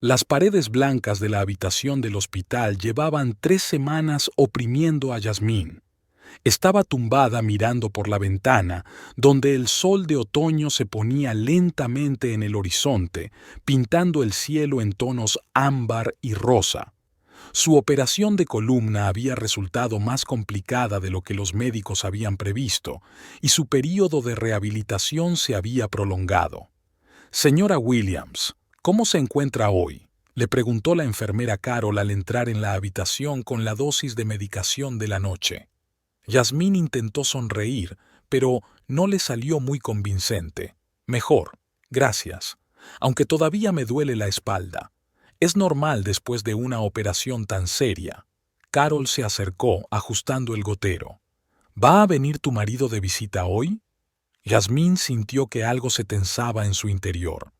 Las paredes blancas de la habitación del hospital llevaban 3 semanas oprimiendo a Yasmín. Estaba tumbada mirando por la ventana, donde el sol de otoño se ponía lentamente en el horizonte, pintando el cielo en tonos ámbar y rosa. Su operación de columna había resultado más complicada de lo que los médicos habían previsto, y su período de rehabilitación se había prolongado. Señora Williams, ¿cómo se encuentra hoy?, le preguntó la enfermera Carol al entrar en la habitación con la dosis de medicación de la noche. Yasmín intentó sonreír, pero no le salió muy convincente. Mejor, gracias, aunque todavía me duele la espalda. Es normal después de una operación tan seria. Carol se acercó, ajustando el gotero. ¿Va a venir tu marido de visita hoy? Yasmín sintió que algo se tensaba en su interior.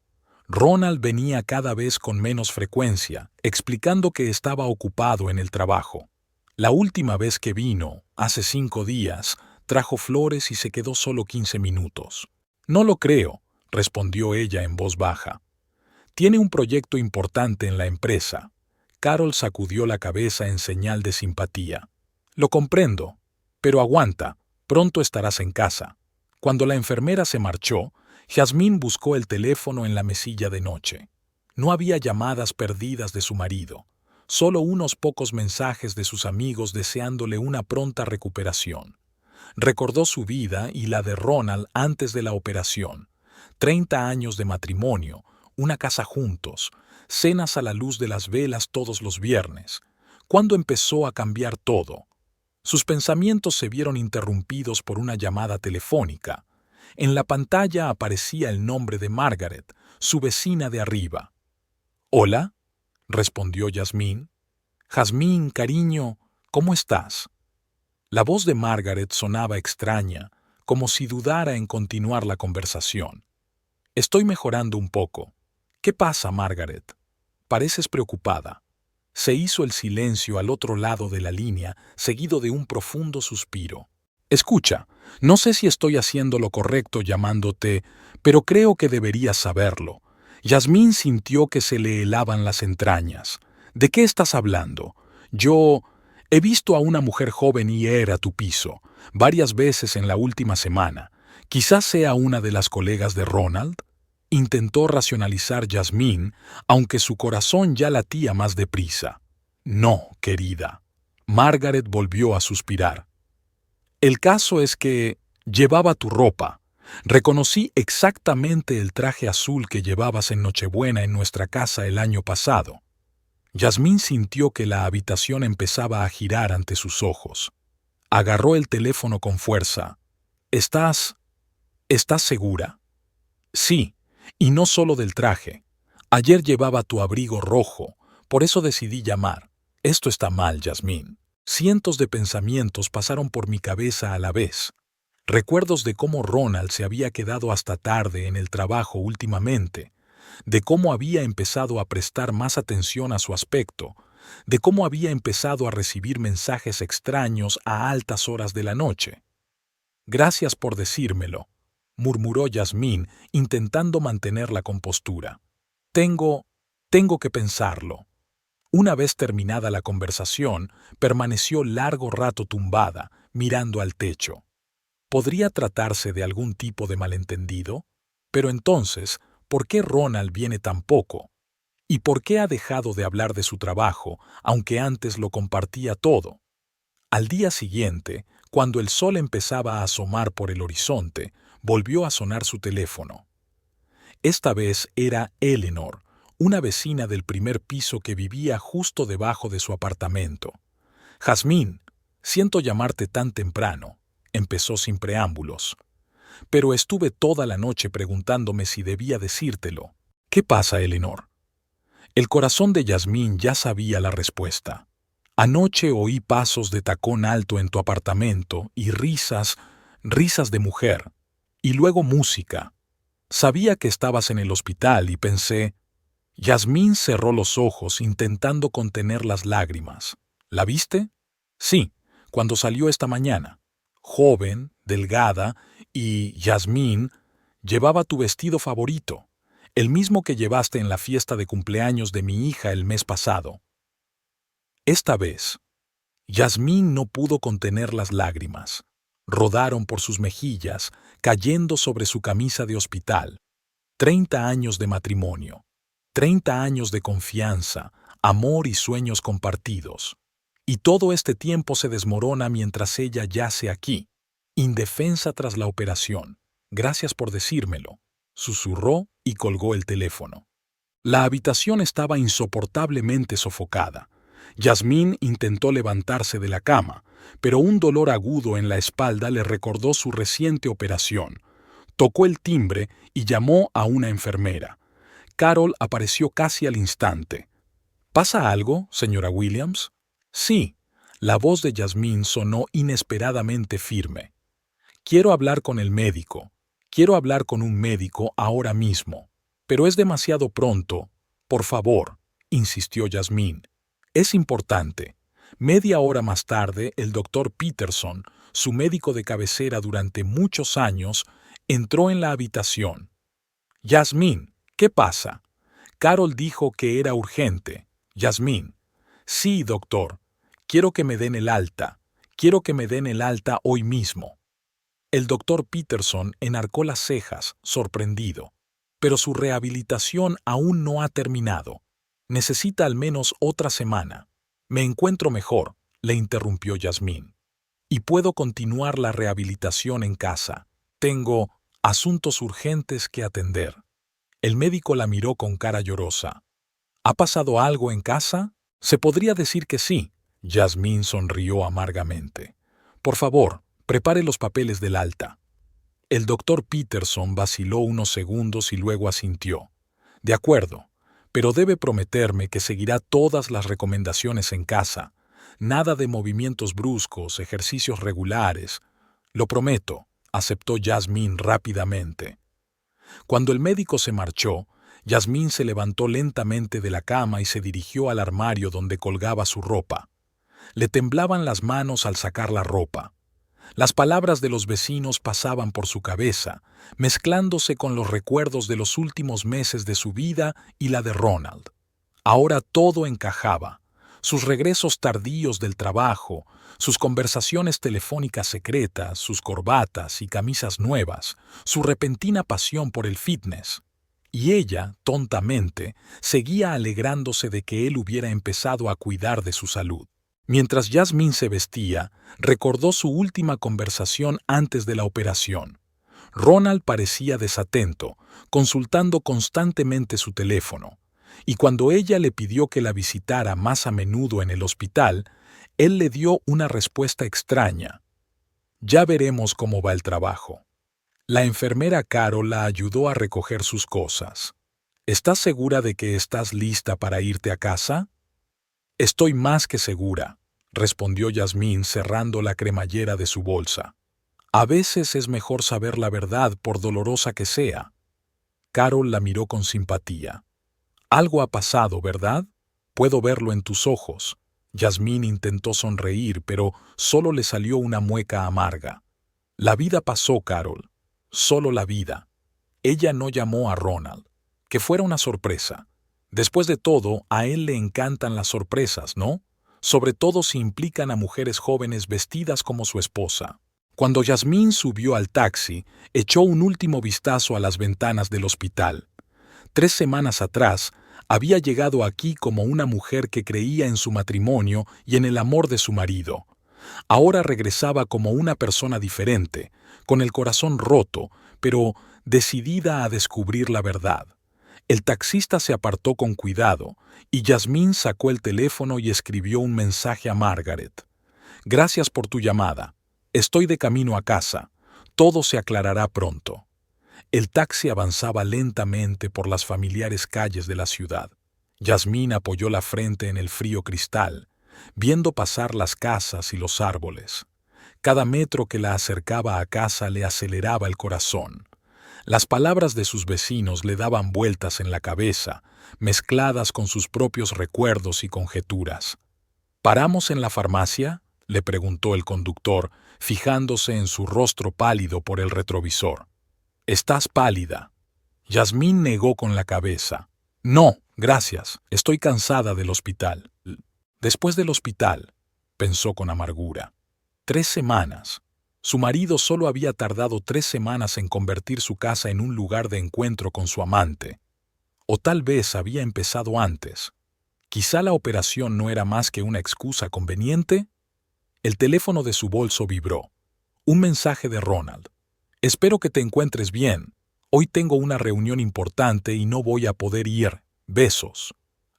Ronald venía cada vez con menos frecuencia, explicando que estaba ocupado en el trabajo. La última vez que vino, hace 5 días, trajo flores y se quedó solo 15 minutos. No lo creo, respondió ella en voz baja. Tiene un proyecto importante en la empresa. Carol sacudió la cabeza en señal de simpatía. Lo comprendo, pero aguanta, pronto estarás en casa. Cuando la enfermera se marchó, Yasmín buscó el teléfono en la mesilla de noche. No había llamadas perdidas de su marido, solo unos pocos mensajes de sus amigos deseándole una pronta recuperación. Recordó su vida y la de Ronald antes de la operación. 30 años de matrimonio, una casa juntos, cenas a la luz de las velas todos los viernes. ¿Cuándo empezó a cambiar todo? Sus pensamientos se vieron interrumpidos por una llamada telefónica. En la pantalla aparecía el nombre de Margaret, su vecina de arriba. «¿Hola?», respondió Yasmín. «Jazmín, cariño, ¿cómo estás?». La voz de Margaret sonaba extraña, como si dudara en continuar la conversación. «Estoy mejorando un poco». «¿Qué pasa, Margaret? Pareces preocupada». Se hizo el silencio al otro lado de la línea, seguido de un profundo suspiro. «Escucha, no sé si estoy haciendo lo correcto llamándote, pero creo que deberías saberlo». Yasmín sintió que se le helaban las entrañas. «¿De qué estás hablando? Yo he visto a una mujer joven ir a tu piso varias veces en la última semana. Quizás sea una de las colegas de Ronald». Intentó racionalizar Yasmín, aunque su corazón ya latía más deprisa. «No, querida». Margaret volvió a suspirar. «El caso es que llevaba tu ropa. Reconocí exactamente el traje azul que llevabas en Nochebuena en nuestra casa el año pasado». Yasmín sintió que la habitación empezaba a girar ante sus ojos. Agarró el teléfono con fuerza. «¿Estás segura?» «Sí, y no solo del traje. Ayer llevaba tu abrigo rojo, por eso decidí llamar. Esto está mal, Yasmín». Cientos de pensamientos pasaron por mi cabeza a la vez. Recuerdos de cómo Ronald se había quedado hasta tarde en el trabajo últimamente, de cómo había empezado a prestar más atención a su aspecto, de cómo había empezado a recibir mensajes extraños a altas horas de la noche. «Gracias por decírmelo», murmuró Yasmín, intentando mantener la compostura. Tengo que pensarlo». Una vez terminada la conversación, permaneció largo rato tumbada, mirando al techo. ¿Podría tratarse de algún tipo de malentendido? Pero entonces, ¿por qué Ronald viene tan poco? ¿Y por qué ha dejado de hablar de su trabajo, aunque antes lo compartía todo? Al día siguiente, cuando el sol empezaba a asomar por el horizonte, volvió a sonar su teléfono. Esta vez era Eleanor, una vecina del primer piso que vivía justo debajo de su apartamento. «Jazmín, siento llamarte tan temprano», empezó sin preámbulos. «Pero estuve toda la noche preguntándome si debía decírtelo». «¿Qué pasa, Eleanor?». El corazón de Yasmín ya sabía la respuesta. «Anoche oí pasos de tacón alto en tu apartamento y risas de mujer, y luego música. Sabía que estabas en el hospital y pensé». Yasmín cerró los ojos intentando contener las lágrimas. «¿La viste?». «Sí, cuando salió esta mañana. Joven, delgada y, Yasmín, llevaba tu vestido favorito. el mismo que llevaste en la fiesta de cumpleaños de mi hija el mes pasado. Esta vez, Yasmín no pudo contener las lágrimas. Rodaron por sus mejillas, cayendo sobre su camisa de hospital. 30 años de matrimonio, 30 años de confianza, amor y sueños compartidos. Y todo este tiempo se desmorona mientras ella yace aquí, indefensa tras la operación. Gracias por decírmelo, susurró y colgó el teléfono. La habitación estaba insoportablemente sofocada. Yasmín intentó levantarse de la cama, pero un dolor agudo en la espalda le recordó su reciente operación. Tocó el timbre y llamó a una enfermera. Carol apareció casi al instante. ¿Pasa algo, señora Williams? Sí. La voz de Yasmín sonó inesperadamente firme. Quiero hablar con el médico. Quiero hablar con un médico ahora mismo. Pero es demasiado pronto. Por favor, insistió Yasmín. Es importante. Media hora más tarde, el doctor Peterson, su médico de cabecera durante muchos años, entró en la habitación. Yasmín, ¿qué pasa? Carol dijo que era urgente. Yasmín. Sí, doctor. Quiero que me den el alta. Quiero que me den el alta hoy mismo. El doctor Peterson enarcó las cejas, sorprendido. Pero su rehabilitación aún no ha terminado. Necesita al menos otra semana. Me encuentro mejor, le interrumpió Yasmín. Y puedo continuar la rehabilitación en casa. Tengo asuntos urgentes que atender. El médico la miró con cara llorosa. ¿Ha pasado algo en casa? Se podría decir que sí. Yasmín sonrió amargamente. Por favor, prepare los papeles del alta. El doctor Peterson vaciló unos segundos y luego asintió. De acuerdo, pero debe prometerme que seguirá todas las recomendaciones en casa. Nada de movimientos bruscos, ejercicios regulares. Lo prometo, aceptó Yasmín rápidamente. Cuando el médico se marchó, Yasmín se levantó lentamente de la cama y se dirigió al armario donde colgaba su ropa. Le temblaban las manos al sacar la ropa. Las palabras de los vecinos pasaban por su cabeza, mezclándose con los recuerdos de los últimos meses de su vida y la de Ronald. Ahora todo encajaba. Sus regresos tardíos del trabajo, sus conversaciones telefónicas secretas, sus corbatas y camisas nuevas, su repentina pasión por el fitness. Y ella, tontamente, seguía alegrándose de que él hubiera empezado a cuidar de su salud. Mientras Yasmín se vestía, recordó su última conversación antes de la operación. Ronald parecía desatento, consultando constantemente su teléfono, y cuando ella le pidió que la visitara más a menudo en el hospital, él le dio una respuesta extraña. Ya veremos cómo va el trabajo. La enfermera Carol la ayudó a recoger sus cosas. ¿Estás segura de que estás lista para irte a casa? Estoy más que segura, respondió Yasmín cerrando la cremallera de su bolsa. A veces es mejor saber la verdad por dolorosa que sea. Carol la miró con simpatía. Algo ha pasado, ¿verdad? Puedo verlo en tus ojos. Yasmín intentó sonreír, pero solo le salió una mueca amarga. La vida pasó, Carol. Solo la vida. Ella no llamó a Ronald. Que fuera una sorpresa. Después de todo, a él le encantan las sorpresas, ¿no? Sobre todo si implican a mujeres jóvenes vestidas como su esposa. Cuando Yasmín subió al taxi, echó un último vistazo a las ventanas del hospital. 3 semanas atrás, había llegado aquí como una mujer que creía en su matrimonio y en el amor de su marido. Ahora regresaba como una persona diferente, con el corazón roto, pero decidida a descubrir la verdad. El taxista se apartó con cuidado, y Yasmín sacó el teléfono y escribió un mensaje a Margaret. Gracias por tu llamada. Estoy de camino a casa. Todo se aclarará pronto. El taxi avanzaba lentamente por las familiares calles de la ciudad. Yasmín apoyó la frente en el frío cristal, viendo pasar las casas y los árboles. Cada metro que la acercaba a casa le aceleraba el corazón. Las palabras de sus vecinos le daban vueltas en la cabeza, mezcladas con sus propios recuerdos y conjeturas. ¿Paramos en la farmacia?, le preguntó el conductor, fijándose en su rostro pálido por el retrovisor. «Estás pálida». Yasmín negó con la cabeza. No, gracias, estoy cansada del hospital. Después del hospital, pensó con amargura. 3 semanas. Su marido solo había tardado 3 semanas en convertir su casa en un lugar de encuentro con su amante. O tal vez había empezado antes. Quizá la operación no era más que una excusa conveniente. El teléfono de su bolso vibró. Un mensaje de Ronald. Espero que te encuentres bien. Hoy tengo una reunión importante y no voy a poder ir. Besos.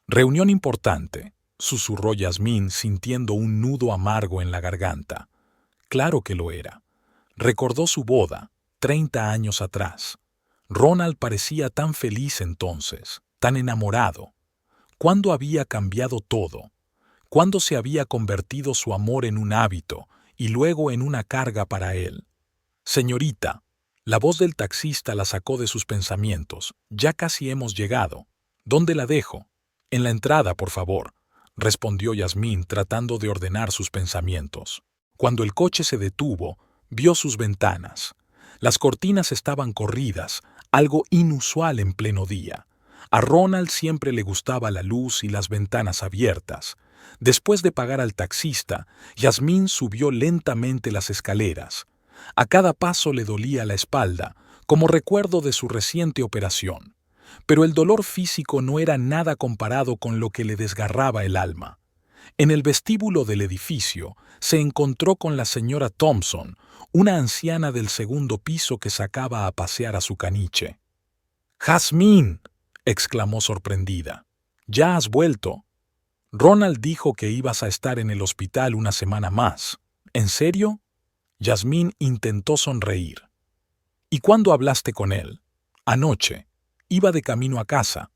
Reunión importante, susurró Yasmín sintiendo un nudo amargo en la garganta. Claro que lo era. Recordó su boda, 30 años atrás. Ronald parecía tan feliz entonces, tan enamorado. ¿Cuándo había cambiado todo? ¿Cuándo se había convertido su amor en un hábito y luego en una carga para él? Señorita, la voz del taxista la sacó de sus pensamientos. Ya casi hemos llegado. ¿Dónde la dejo? En la entrada, por favor, respondió Yasmín tratando de ordenar sus pensamientos. Cuando el coche se detuvo, vio sus ventanas. Las cortinas estaban corridas, algo inusual en pleno día. A Ronald siempre le gustaba la luz y las ventanas abiertas. Después de pagar al taxista, Yasmín subió lentamente las escaleras. A cada paso le dolía la espalda, como recuerdo de su reciente operación. Pero el dolor físico no era nada comparado con lo que le desgarraba el alma. En el vestíbulo del edificio se encontró con la señora Thompson, una anciana del segundo piso que sacaba a pasear a su caniche. «¡Jazmín!», exclamó sorprendida. «¿Ya has vuelto?» Ronald dijo que ibas a estar en el hospital una semana más. ¿En serio? Yasmín intentó sonreír. ¿Y cuándo hablaste con él? Anoche. Iba de camino a casa.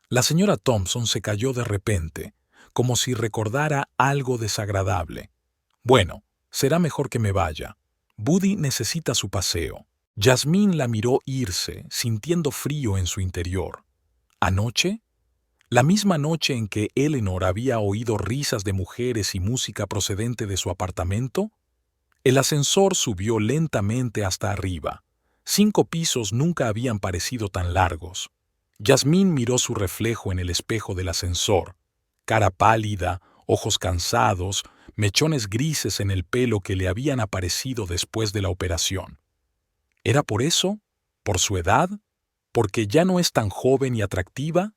La señora Thompson se calló de repente, como si recordara algo desagradable. Bueno, será mejor que me vaya. Buddy necesita su paseo. Yasmín la miró irse, sintiendo frío en su interior. ¿Anoche? La misma noche en que Eleanor había oído risas de mujeres y música procedente de su apartamento. El ascensor subió lentamente hasta arriba. 5 pisos nunca habían parecido tan largos. Yasmín miró su reflejo en el espejo del ascensor. Cara pálida, ojos cansados, mechones grises en el pelo que le habían aparecido después de la operación. ¿Era por eso? ¿Por su edad? ¿Porque ya no es tan joven y atractiva?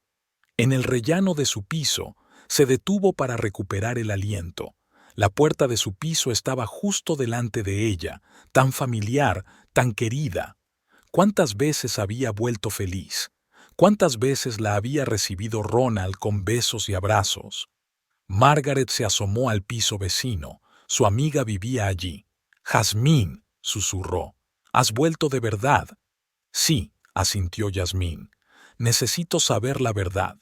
En el rellano de su piso, se detuvo para recuperar el aliento. La puerta de su piso estaba justo delante de ella, tan familiar, tan querida. ¿Cuántas veces había vuelto feliz? ¿Cuántas veces la había recibido Ronald con besos y abrazos? Margaret se asomó al piso vecino. Su amiga vivía allí. «Jazmín», susurró, «¿has vuelto de verdad?» «Sí», asintió Yasmín. «Necesito saber la verdad».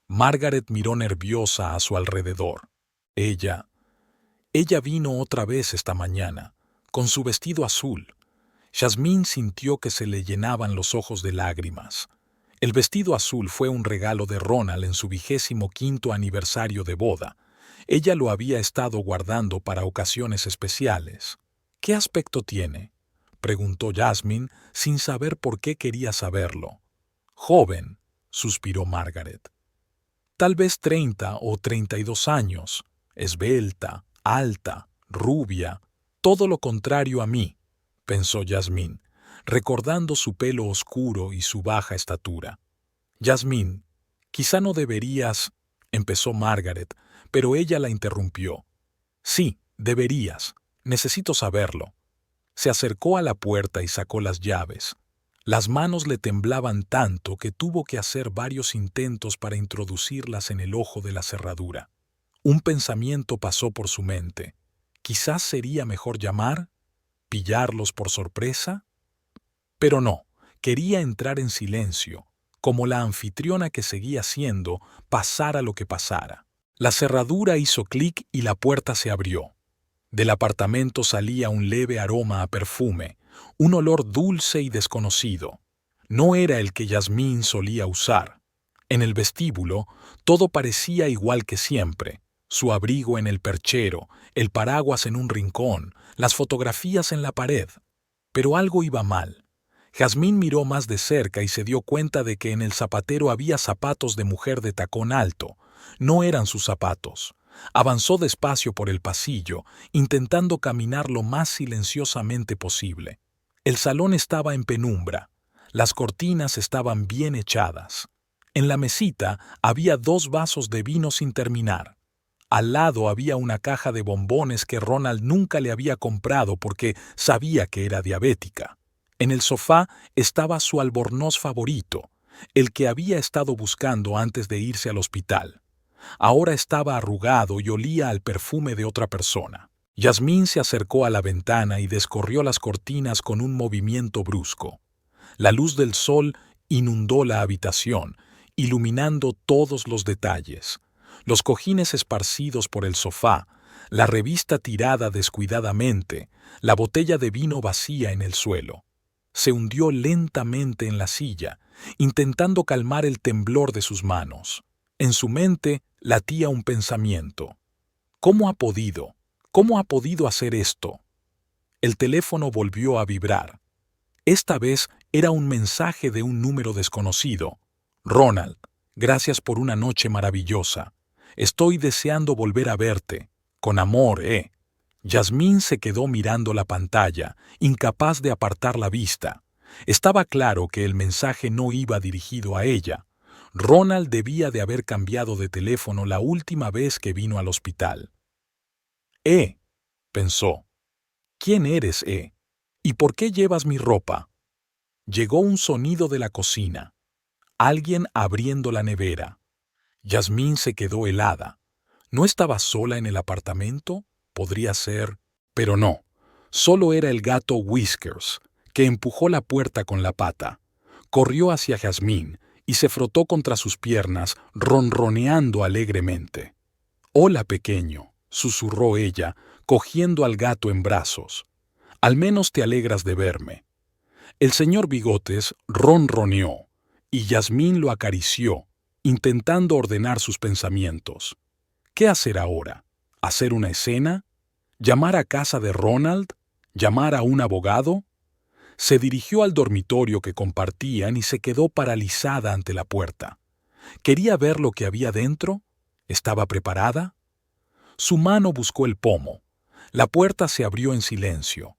Margaret miró nerviosa a su alrededor. Ella vino otra vez esta mañana, con su vestido azul. Yasmín sintió que se le llenaban los ojos de lágrimas. El vestido azul fue un regalo de Ronald en su 25º aniversario de boda. Ella lo había estado guardando para ocasiones especiales. «¿Qué aspecto tiene?», preguntó Yasmín sin saber por qué quería saberlo. «Joven», suspiró Margaret. «Tal vez 30 o 32 años, esbelta, alta, rubia, todo lo contrario a mí», pensó Yasmín, recordando su pelo oscuro y su baja estatura. «Yasmín, quizá no deberías», empezó Margaret, pero ella la interrumpió. «Sí, deberías. Necesito saberlo». Se acercó a la puerta y sacó las llaves. Las manos le temblaban tanto que tuvo que hacer varios intentos para introducirlas en el ojo de la cerradura. Un pensamiento pasó por su mente. ¿Quizás sería mejor llamar? ¿Pillarlos por sorpresa? Pero no, quería entrar en silencio, como la anfitriona que seguía siendo, pasara lo que pasara. La cerradura hizo clic y la puerta se abrió. Del apartamento salía un leve aroma a perfume, un olor dulce y desconocido. No era el que Yasmín solía usar. En el vestíbulo, todo parecía igual que siempre. Su abrigo en el perchero, el paraguas en un rincón, las fotografías en la pared. Pero algo iba mal. Jazmín miró más de cerca y se dio cuenta de que en el zapatero había zapatos de mujer de tacón alto. No eran sus zapatos. Avanzó despacio por el pasillo, intentando caminar lo más silenciosamente posible. El salón estaba en penumbra. Las cortinas estaban bien echadas. En la mesita había 2 vasos de vino sin terminar. Al lado había una caja de bombones que Ronald nunca le había comprado porque sabía que era diabética. En el sofá estaba su albornoz favorito, el que había estado buscando antes de irse al hospital. Ahora estaba arrugado y olía al perfume de otra persona. Jazmín se acercó a la ventana y descorrió las cortinas con un movimiento brusco. La luz del sol inundó la habitación, iluminando todos los detalles. Los cojines esparcidos por el sofá, la revista tirada descuidadamente, la botella de vino vacía en el suelo. Se hundió lentamente en la silla, intentando calmar el temblor de sus manos. En su mente latía un pensamiento. ¿Cómo ha podido? ¿Cómo ha podido hacer esto? El teléfono volvió a vibrar. Esta vez era un mensaje de un número desconocido. Ronald, gracias por una noche maravillosa. Estoy deseando volver a verte. Con amor, Jazmín se quedó mirando la pantalla, incapaz de apartar la vista. Estaba claro que el mensaje no iba dirigido a ella. Ronald debía de haber cambiado de teléfono la última vez que vino al hospital. Pensó. ¿Quién eres, ¿Y por qué llevas mi ropa? Llegó un sonido de la cocina. Alguien abriendo la nevera. Jazmín se quedó helada. ¿No estaba sola en el apartamento? Podría ser, pero no. Solo era el gato Whiskers, que empujó la puerta con la pata. Corrió hacia Jazmín y se frotó contra sus piernas, ronroneando alegremente. «Hola, pequeño», susurró ella, cogiendo al gato en brazos. «Al menos te alegras de verme». El señor Bigotes ronroneó, y Jazmín lo acarició, intentando ordenar sus pensamientos. ¿Qué hacer ahora? ¿Hacer una escena? ¿Llamar a casa de Ronald? ¿Llamar a un abogado? Se dirigió al dormitorio que compartían y se quedó paralizada ante la puerta. ¿Quería ver lo que había dentro? ¿Estaba preparada? Su mano buscó el pomo. La puerta se abrió en silencio.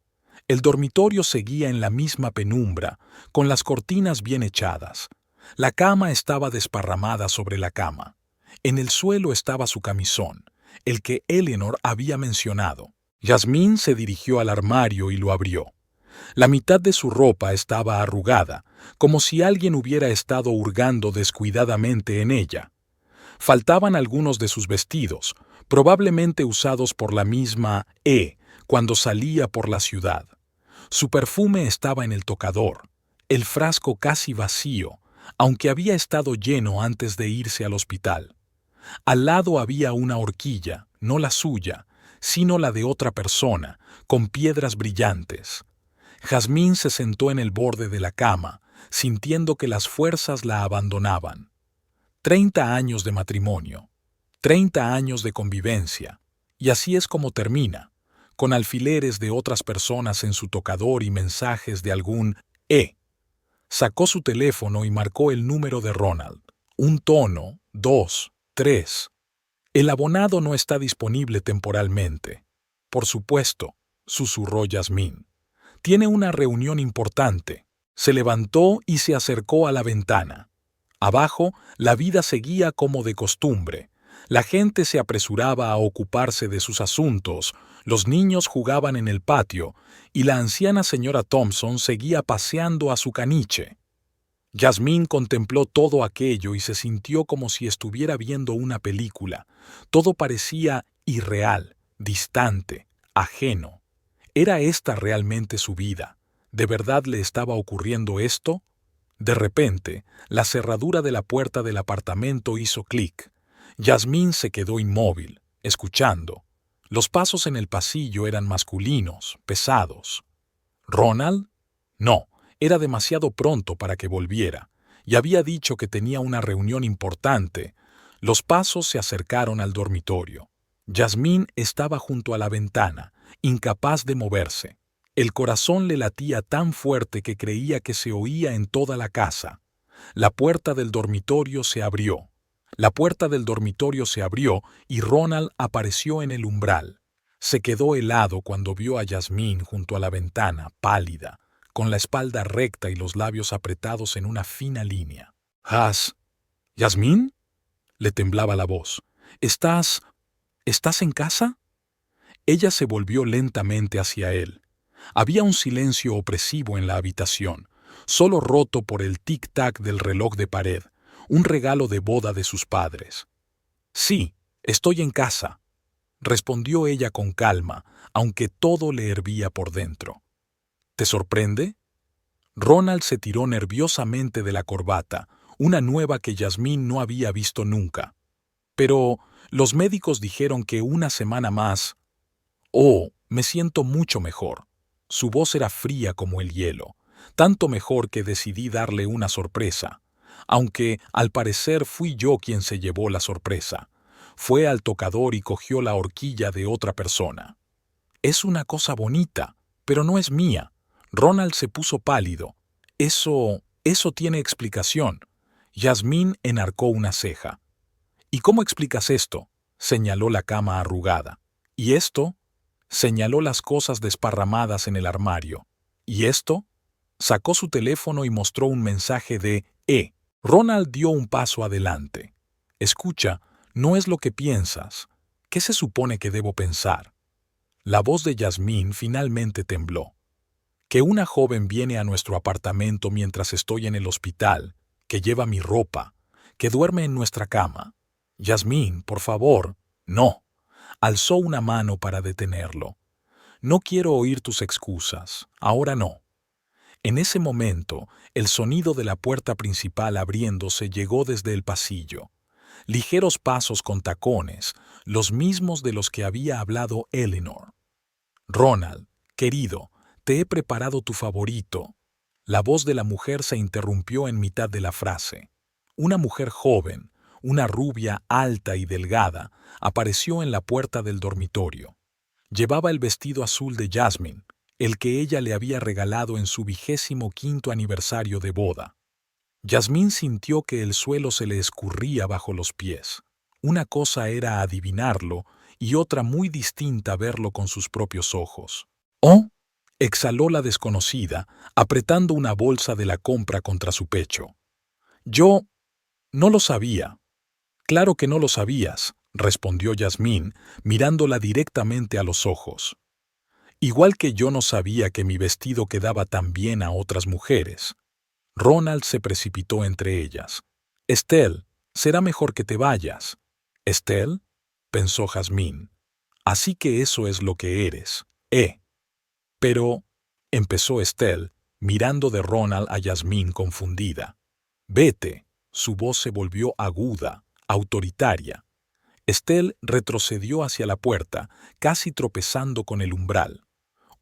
El dormitorio seguía en la misma penumbra, con las cortinas bien echadas. La cama estaba desparramada sobre la cama. En el suelo estaba su camisón, el que Eleanor había mencionado. Jazmín se dirigió al armario y lo abrió. La mitad de su ropa estaba arrugada, como si alguien hubiera estado hurgando descuidadamente en ella. Faltaban algunos de sus vestidos, probablemente usados por la misma cuando salía por la ciudad. Su perfume estaba en el tocador, el frasco casi vacío, aunque había estado lleno antes de irse al hospital. Al lado había una horquilla, no la suya, sino la de otra persona, con piedras brillantes. Jazmín se sentó en el borde de la cama, sintiendo que las fuerzas la abandonaban. 30 años de matrimonio, 30 años de convivencia, y así es como termina, con alfileres de otras personas en su tocador y mensajes de algún Sacó su teléfono y marcó el número de Ronald. Un tono, 2, 3. El abonado no está disponible temporalmente. Por supuesto, susurró Jazmín. Tiene una reunión importante. Se levantó y se acercó a la ventana. Abajo, la vida seguía como de costumbre. La gente se apresuraba a ocuparse de sus asuntos, los niños jugaban en el patio y la anciana señora Thompson seguía paseando a su caniche. Jazmín contempló todo aquello y se sintió como si estuviera viendo una película. Todo parecía irreal, distante, ajeno. ¿Era esta realmente su vida? ¿De verdad le estaba ocurriendo esto? De repente, la cerradura de la puerta del apartamento hizo clic. Jazmín se quedó inmóvil, escuchando. Los pasos en el pasillo eran masculinos, pesados. ¿Ronald? No, era demasiado pronto para que volviera, y había dicho que tenía una reunión importante. Los pasos se acercaron al dormitorio. Jazmín estaba junto a la ventana, incapaz de moverse. El corazón le latía tan fuerte que creía que se oía en toda la casa. La puerta del dormitorio se abrió. La puerta del dormitorio se abrió y Ronald apareció en el umbral. Se quedó helado cuando vio a Yasmín junto a la ventana, pálida, con la espalda recta y los labios apretados en una fina línea. ¿Yasmín? Le temblaba la voz. ¿Estás en casa? Ella se volvió lentamente hacia él. Había un silencio opresivo en la habitación, solo roto por el tic-tac del reloj de pared, un regalo de boda de sus padres. Sí, estoy en casa, respondió ella con calma, aunque todo le hervía por dentro. ¿Te sorprende? Ronald se tiró nerviosamente de la corbata, una nueva que Yasmín no había visto nunca. Pero los médicos dijeron que una semana más... Oh, me siento mucho mejor. Su voz era fría como el hielo, tanto mejor que decidí darle una sorpresa, aunque al parecer fui yo quien se llevó la sorpresa. Fue al tocador y cogió la horquilla de otra persona. Es una cosa bonita, pero no es mía. Ronald se puso pálido. Eso tiene explicación. Yasmín enarcó una ceja. ¿Y cómo explicas esto? Señaló la cama arrugada. ¿Y esto? Señaló las cosas desparramadas en el armario. ¿Y esto? Sacó su teléfono y mostró un mensaje de E. Ronald dio un paso adelante. Escucha, no es lo que piensas. ¿Qué se supone que debo pensar? La voz de Yasmín finalmente tembló. Que una joven viene a nuestro apartamento mientras estoy en el hospital, que lleva mi ropa, que duerme en nuestra cama. Yasmín, por favor, no. Alzó una mano para detenerlo. No quiero oír tus excusas, ahora no. En ese momento, el sonido de la puerta principal abriéndose llegó desde el pasillo. Ligeros pasos con tacones, los mismos de los que había hablado Eleanor. Ronald, querido, te he preparado tu favorito. La voz de la mujer se interrumpió en mitad de la frase. Una mujer joven, una rubia alta y delgada, apareció en la puerta del dormitorio. Llevaba el vestido azul de Jasmine, el que ella le había regalado en su 25º aniversario de boda. Yasmín sintió que el suelo se le escurría bajo los pies. Una cosa era adivinarlo y otra muy distinta verlo con sus propios ojos. «¿Oh?», exhaló la desconocida, apretando una bolsa de la compra contra su pecho. «Yo no lo sabía». «Claro que no lo sabías», respondió Yasmín, mirándola directamente a los ojos. «Igual que yo no sabía que mi vestido quedaba tan bien a otras mujeres». Ronald se precipitó entre ellas. «Estelle, será mejor que te vayas». «¿Estelle?», pensó Yasmín. «Así que eso es lo que eres, Pero», empezó Estelle, mirando de Ronald a Yasmín confundida. «Vete». Su voz se volvió aguda, autoritaria. Estelle retrocedió hacia la puerta, casi tropezando con el umbral.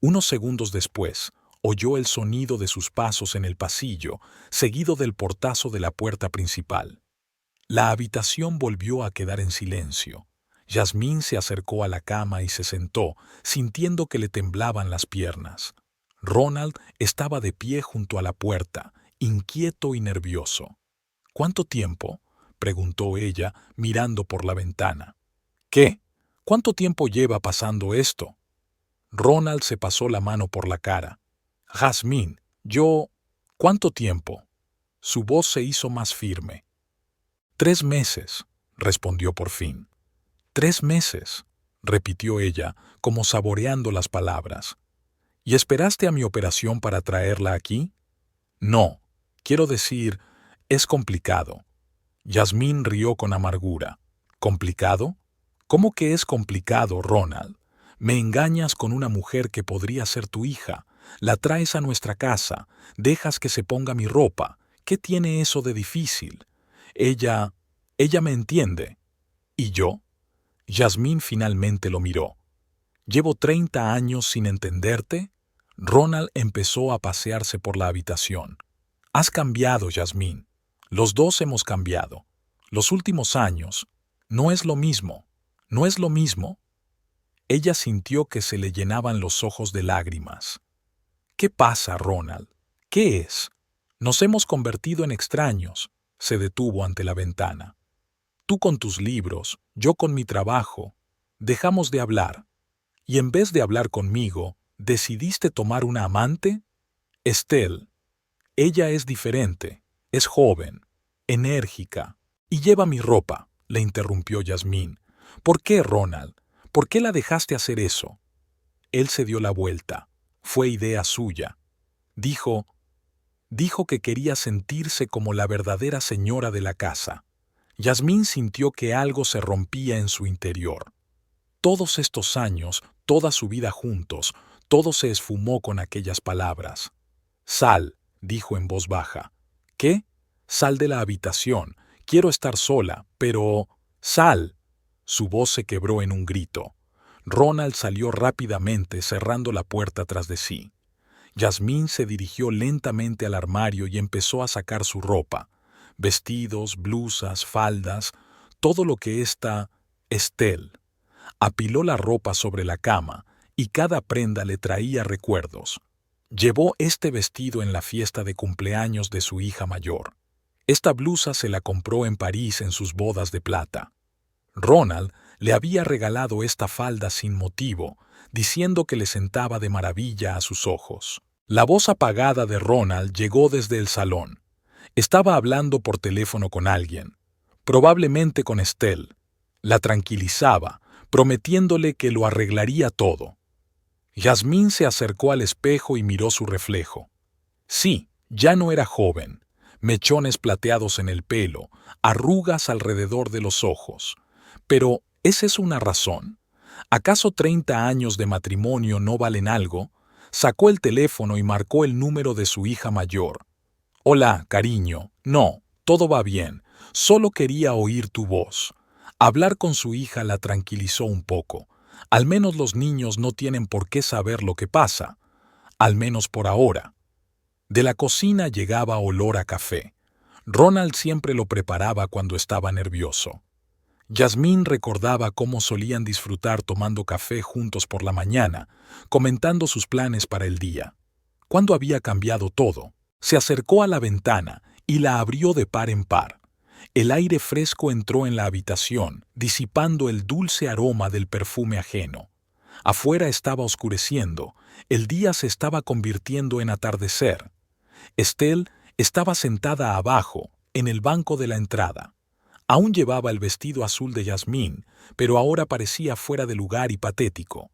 Unos segundos después, oyó el sonido de sus pasos en el pasillo, seguido del portazo de la puerta principal. La habitación volvió a quedar en silencio. Yasmín se acercó a la cama y se sentó, sintiendo que le temblaban las piernas. Ronald estaba de pie junto a la puerta, inquieto y nervioso. «¿Cuánto tiempo?», preguntó ella, mirando por la ventana. «¿Qué? ¿Cuánto tiempo lleva pasando esto?». Ronald se pasó la mano por la cara. «Yasmín, ¿cuánto tiempo?». Su voz se hizo más firme. 3 meses, respondió por fin. 3 meses, repitió ella, como saboreando las palabras. ¿Y esperaste a mi operación para traerla aquí? No, quiero decir, es complicado. Yasmín rió con amargura. ¿Complicado? ¿Cómo que es complicado, Ronald? Me engañas con una mujer que podría ser tu hija, la traes a nuestra casa, dejas que se ponga mi ropa. ¿Qué tiene eso de difícil? Ella me entiende. ¿Y yo? Yasmín finalmente lo miró. ¿Llevo 30 años sin entenderte? Ronald empezó a pasearse por la habitación. Has cambiado, Yasmín. Los dos hemos cambiado. Los últimos años. No es lo mismo. ¿No es lo mismo? Ella sintió que se le llenaban los ojos de lágrimas. ¿Qué pasa, Ronald? ¿Qué es? Nos hemos convertido en extraños. Se detuvo ante la ventana. Tú con tus libros, yo con mi trabajo. Dejamos de hablar. Y en vez de hablar conmigo, ¿decidiste tomar una amante? Estelle. Ella es diferente. Es joven, enérgica. Y lleva mi ropa, le interrumpió Yasmín. ¿Por qué, Ronald? ¿Por qué la dejaste hacer eso? Él se dio la vuelta. Fue idea suya. Dijo que quería sentirse como la verdadera señora de la casa. Yasmín sintió que algo se rompía en su interior. Todos estos años, toda su vida juntos, todo se esfumó con aquellas palabras. Sal, dijo en voz baja. ¿Qué? Sal de la habitación. Quiero estar sola, pero... ¡Sal! Su voz se quebró en un grito. Ronald salió rápidamente, cerrando la puerta tras de sí. Yasmín se dirigió lentamente al armario y empezó a sacar su ropa. Vestidos, blusas, faldas, todo lo que Estelle. Apiló la ropa sobre la cama y cada prenda le traía recuerdos. Llevó este vestido en la fiesta de cumpleaños de su hija mayor. Esta blusa se la compró en París en sus bodas de plata. Ronald le había regalado esta falda sin motivo, diciendo que le sentaba de maravilla a sus ojos. La voz apagada de Ronald llegó desde el salón. Estaba hablando por teléfono con alguien, probablemente con Estelle. La tranquilizaba, prometiéndole que lo arreglaría todo. Yasmín se acercó al espejo y miró su reflejo. Sí, ya no era joven. Mechones plateados en el pelo, arrugas alrededor de los ojos. Pero, ¿esa es una razón? ¿Acaso 30 años de matrimonio no valen algo? Sacó el teléfono y marcó el número de su hija mayor. Hola, cariño. No, todo va bien. Solo quería oír tu voz. Hablar con su hija la tranquilizó un poco. Al menos los niños no tienen por qué saber lo que pasa. Al menos por ahora. De la cocina llegaba olor a café. Ronald siempre lo preparaba cuando estaba nervioso. Yasmín recordaba cómo solían disfrutar tomando café juntos por la mañana, comentando sus planes para el día. ¿Cuándo había cambiado todo? Se acercó a la ventana y la abrió de par en par. El aire fresco entró en la habitación, disipando el dulce aroma del perfume ajeno. Afuera estaba oscureciendo, el día se estaba convirtiendo en atardecer. Estelle estaba sentada abajo, en el banco de la entrada. Aún llevaba el vestido azul de Yasmín, pero ahora parecía fuera de lugar y patético.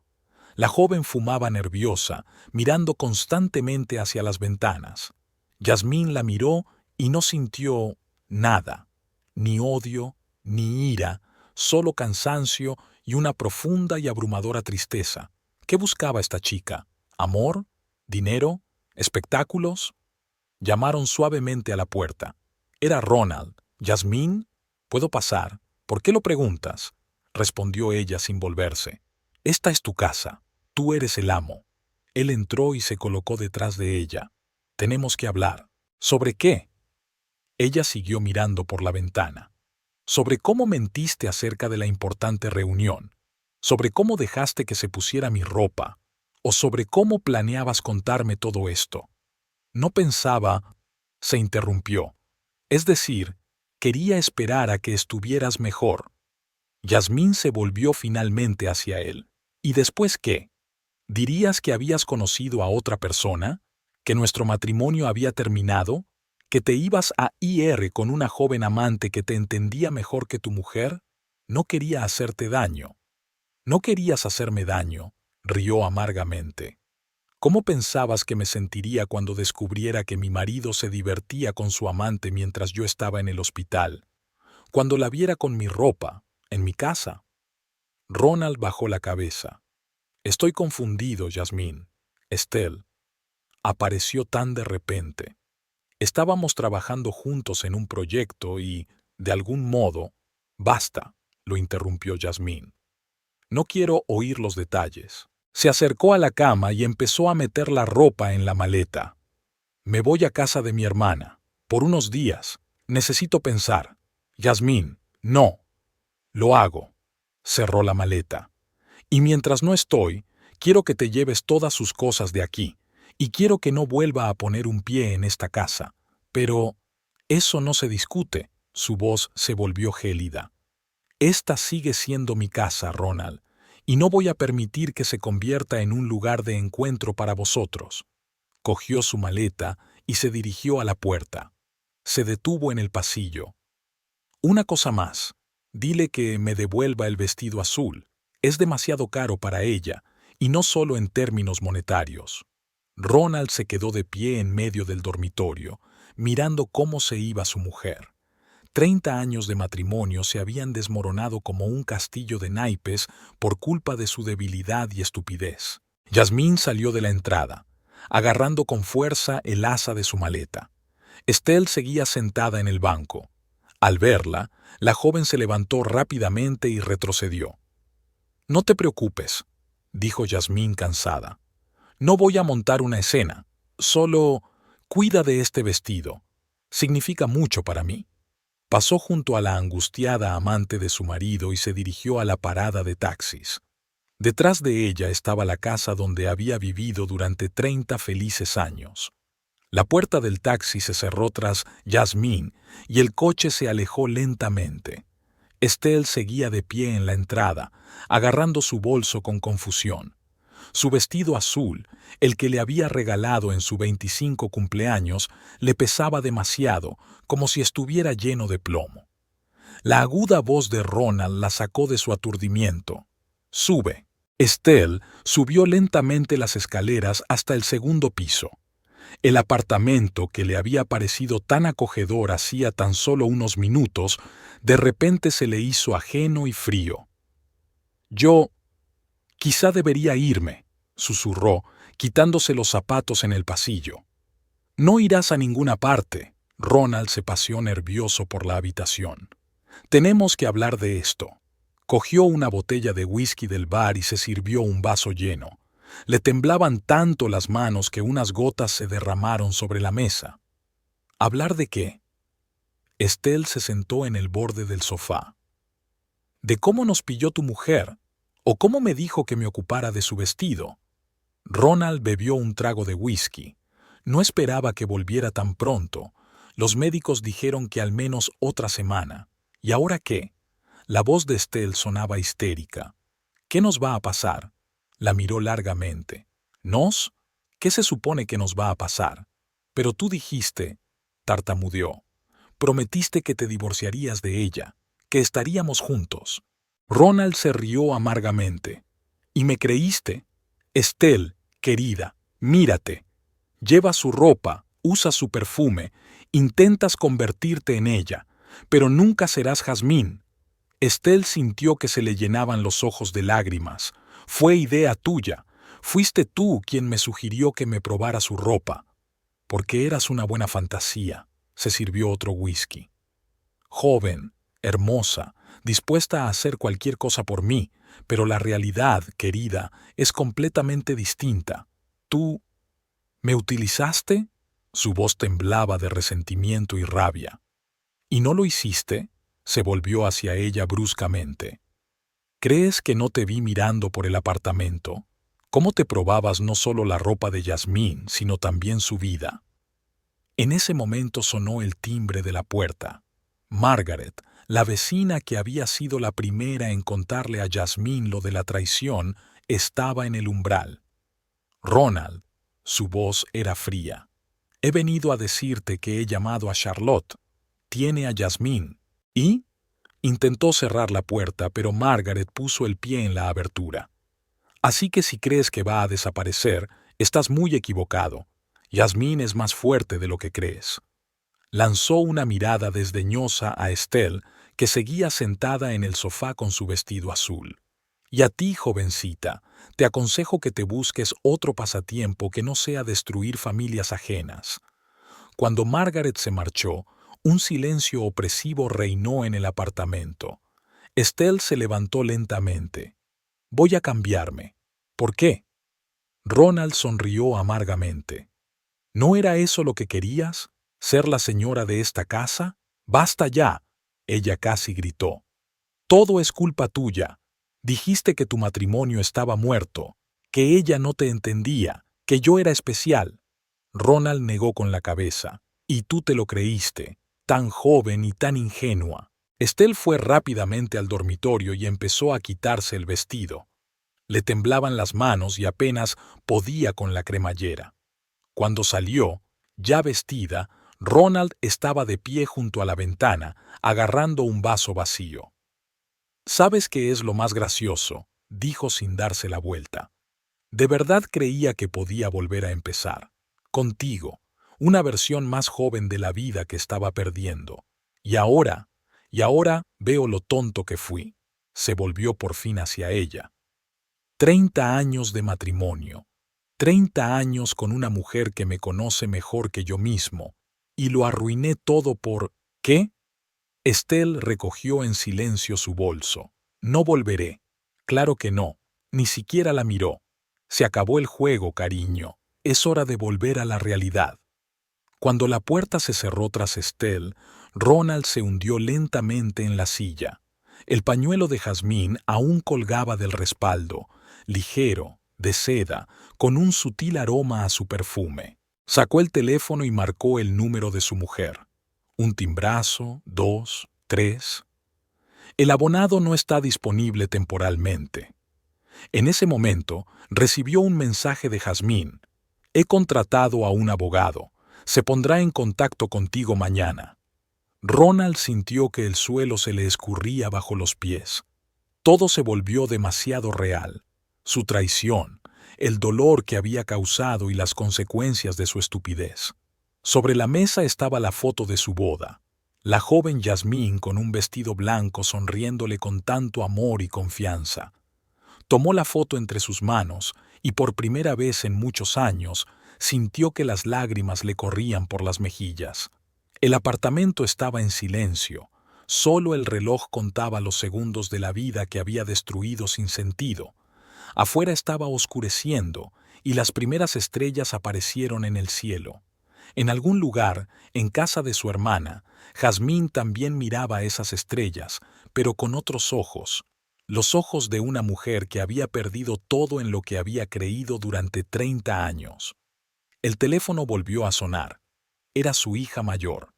La joven fumaba nerviosa, mirando constantemente hacia las ventanas. Yasmín la miró y no sintió nada, ni odio, ni ira, solo cansancio y una profunda y abrumadora tristeza. ¿Qué buscaba esta chica? ¿Amor? ¿Dinero? ¿Espectáculos? Llamaron suavemente a la puerta. Era Ronald. ¿Yasmín? ¿Puedo pasar? ¿Por qué lo preguntas? Respondió ella sin volverse. Esta es tu casa. Tú eres el amo. Él entró y se colocó detrás de ella. Tenemos que hablar. ¿Sobre qué? Ella siguió mirando por la ventana. Sobre cómo mentiste acerca de la importante reunión. Sobre cómo dejaste que se pusiera mi ropa. O sobre cómo planeabas contarme todo esto. No pensaba... Se interrumpió. Es decir, quería esperar a que estuvieras mejor. Yasmín se volvió finalmente hacia él. ¿Y después qué? ¿Dirías que habías conocido a otra persona? ¿Que nuestro matrimonio había terminado? ¿Que te ibas a ir con una joven amante que te entendía mejor que tu mujer? No quería hacerte daño. No querías hacerme daño, rió amargamente. ¿Cómo pensabas que me sentiría cuando descubriera que mi marido se divertía con su amante mientras yo estaba en el hospital? Cuando la viera con mi ropa, en mi casa. Ronald bajó la cabeza. Estoy confundido, Yasmín. Estelle. Apareció tan de repente. Estábamos trabajando juntos en un proyecto y, de algún modo... Basta, lo interrumpió Yasmín. No quiero oír los detalles. Se acercó a la cama y empezó a meter la ropa en la maleta. Me voy a casa de mi hermana. Por unos días. Necesito pensar. Yasmín, no. Lo hago. Cerró la maleta. Y mientras no estoy, quiero que te lleves todas sus cosas de aquí y quiero que no vuelva a poner un pie en esta casa. Pero eso no se discute. Su voz se volvió gélida. Esta sigue siendo mi casa, Ronald, y no voy a permitir que se convierta en un lugar de encuentro para vosotros. Cogió su maleta y se dirigió a la puerta. Se detuvo en el pasillo. Una cosa más. Dile que me devuelva el vestido azul. Es demasiado caro para ella, y no solo en términos monetarios. Ronald se quedó de pie en medio del dormitorio, mirando cómo se iba su mujer. 30 años de matrimonio se habían desmoronado como un castillo de naipes por culpa de su debilidad y estupidez. Yasmín salió de la entrada, agarrando con fuerza el asa de su maleta. Estelle seguía sentada en el banco. Al verla, la joven se levantó rápidamente y retrocedió. «No te preocupes», dijo Yasmín cansada. «No voy a montar una escena. Solo cuida de este vestido. Significa mucho para mí». Pasó junto a la angustiada amante de su marido y se dirigió a la parada de taxis. Detrás de ella estaba la casa donde había vivido durante 30 felices años. La puerta del taxi se cerró tras Yasmín y el coche se alejó lentamente. Estelle seguía de pie en la entrada, agarrando su bolso con confusión. Su vestido azul, el que le había regalado en su 25 cumpleaños, le pesaba demasiado, como si estuviera lleno de plomo. La aguda voz de Ronald la sacó de su aturdimiento. «Sube». Estelle subió lentamente las escaleras hasta el segundo piso. El apartamento, que le había parecido tan acogedor hacía tan solo unos minutos, de repente se le hizo ajeno y frío. «Yo quizá debería irme», susurró, quitándose los zapatos en el pasillo. «No irás a ninguna parte». Ronald se paseó nervioso por la habitación. «Tenemos que hablar de esto». Cogió una botella de whisky del bar y se sirvió un vaso lleno. Le temblaban tanto las manos que unas gotas se derramaron sobre la mesa. ¿Hablar de qué? Estelle se sentó en el borde del sofá. ¿De cómo nos pilló tu mujer? ¿O cómo me dijo que me ocupara de su vestido? Ronald bebió un trago de whisky. No esperaba que volviera tan pronto. Los médicos dijeron que al menos otra semana. ¿Y ahora qué? La voz de Estelle sonaba histérica. ¿Qué nos va a pasar? La miró largamente. ¿Nos? ¿Qué se supone que nos va a pasar? Pero tú dijiste, tartamudeó. Prometiste que te divorciarías de ella, que estaríamos juntos. Ronald se rió amargamente. ¿Y me creíste? Estelle, querida, mírate. Lleva su ropa, usa su perfume, intentas convertirte en ella, pero nunca serás Jazmín. Estelle sintió que se le llenaban los ojos de lágrimas. Fue idea tuya. Fuiste tú quien me sugirió que me probara su ropa. Porque eras una buena fantasía. Se sirvió otro whisky. Joven, hermosa, dispuesta a hacer cualquier cosa por mí, pero la realidad, querida, es completamente distinta. ¿Tú me utilizaste? Su voz temblaba de resentimiento y rabia. ¿Y no lo hiciste? Se volvió hacia ella bruscamente. ¿Crees que no te vi mirando por el apartamento? ¿Cómo te probabas no solo la ropa de Yasmín, sino también su vida? En ese momento sonó el timbre de la puerta. Margaret, la vecina que había sido la primera en contarle a Yasmín lo de la traición, estaba en el umbral. Ronald, su voz era fría. He venido a decirte que he llamado a Charlotte. Tiene a Yasmín. ¿Y? Intentó cerrar la puerta, pero Margaret puso el pie en la abertura. Así que si crees que va a desaparecer, estás muy equivocado. Yasmín es más fuerte de lo que crees. Lanzó una mirada desdeñosa a Estelle, que seguía sentada en el sofá con su vestido azul. Y a ti, jovencita, te aconsejo que te busques otro pasatiempo que no sea destruir familias ajenas. Cuando Margaret se marchó, un silencio opresivo reinó en el apartamento. Estelle se levantó lentamente. «Voy a cambiarme». «¿Por qué?» Ronald sonrió amargamente. ¿No era eso lo que querías? ¿Ser la señora de esta casa? ¡Basta ya!, ella casi gritó. «Todo es culpa tuya. Dijiste que tu matrimonio estaba muerto, que ella no te entendía, que yo era especial. Ronald negó con la cabeza. Y tú te lo creíste, tan joven y tan ingenua. Estelle fue rápidamente al dormitorio y empezó a quitarse el vestido. Le temblaban las manos y apenas podía con la cremallera. Cuando salió, ya vestida, Ronald estaba de pie junto a la ventana, agarrando un vaso vacío. ¿Sabes qué es lo más gracioso?, dijo sin darse la vuelta. De verdad creía que podía volver a empezar. Contigo, una versión más joven de la vida que estaba perdiendo. Y ahora veo lo tonto que fui. Se volvió por fin hacia ella. 30 años de matrimonio. 30 años con una mujer que me conoce mejor que yo mismo. Y lo arruiné todo por... ¿Qué? Estelle recogió en silencio su bolso. No volveré. Claro que no. Ni siquiera la miró. Se acabó el juego, cariño. Es hora de volver a la realidad. Cuando la puerta se cerró tras Estelle, Ronald se hundió lentamente en la silla. El pañuelo de jazmín aún colgaba del respaldo, ligero, de seda, con un sutil aroma a su perfume. Sacó el teléfono y marcó el número de su mujer. Un timbrazo, 2, 3. El abonado no está disponible temporalmente. En ese momento, recibió un mensaje de Jazmín. He contratado a un abogado. Se pondrá en contacto contigo mañana. Ronald sintió que el suelo se le escurría bajo los pies. Todo se volvió demasiado real. Su traición, el dolor que había causado y las consecuencias de su estupidez. Sobre la mesa estaba la foto de su boda. La joven Jazmín con un vestido blanco sonriéndole con tanto amor y confianza. Tomó la foto entre sus manos y por primera vez en muchos años sintió que las lágrimas le corrían por las mejillas. El apartamento estaba en silencio. Solo el reloj contaba los segundos de la vida que había destruido sin sentido. Afuera estaba oscureciendo y las primeras estrellas aparecieron en el cielo. En algún lugar, en casa de su hermana, Jazmín también miraba esas estrellas, pero con otros ojos. Los ojos de una mujer que había perdido todo en lo que había creído durante 30 años. El teléfono volvió a sonar. Era su hija mayor.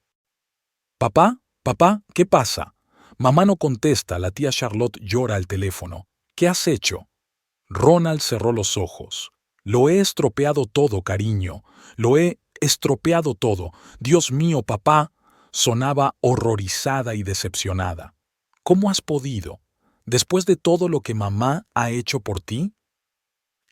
«Papá, papá, ¿qué pasa?» Mamá no contesta, la tía Charlotte llora al teléfono. «¿Qué has hecho?» Ronald cerró los ojos. «Lo he estropeado todo, cariño. Lo he estropeado todo. Dios mío, papá», sonaba horrorizada y decepcionada. «¿Cómo has podido? ¿Después de todo lo que mamá ha hecho por ti?»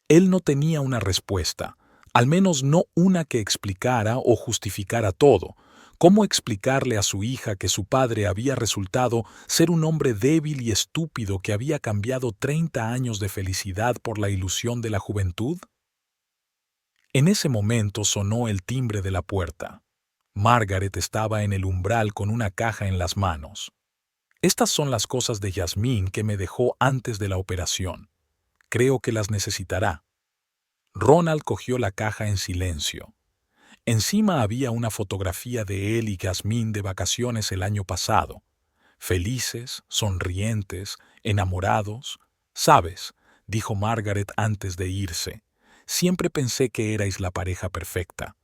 Él no tenía una respuesta, al menos no una que explicara o justificara todo. ¿Cómo explicarle a su hija que su padre había resultado ser un hombre débil y estúpido que había cambiado 30 años de felicidad por la ilusión de la juventud? En ese momento sonó el timbre de la puerta. Margaret estaba en el umbral con una caja en las manos. «Estas son las cosas de Jazmín que me dejó antes de la operación. Creo que las necesitará». Ronald cogió la caja en silencio. Encima había una fotografía de él y Jazmín de vacaciones el año pasado. Felices, sonrientes, enamorados. «¿Sabes?», dijo Margaret antes de irse. «Siempre pensé que erais la pareja perfecta.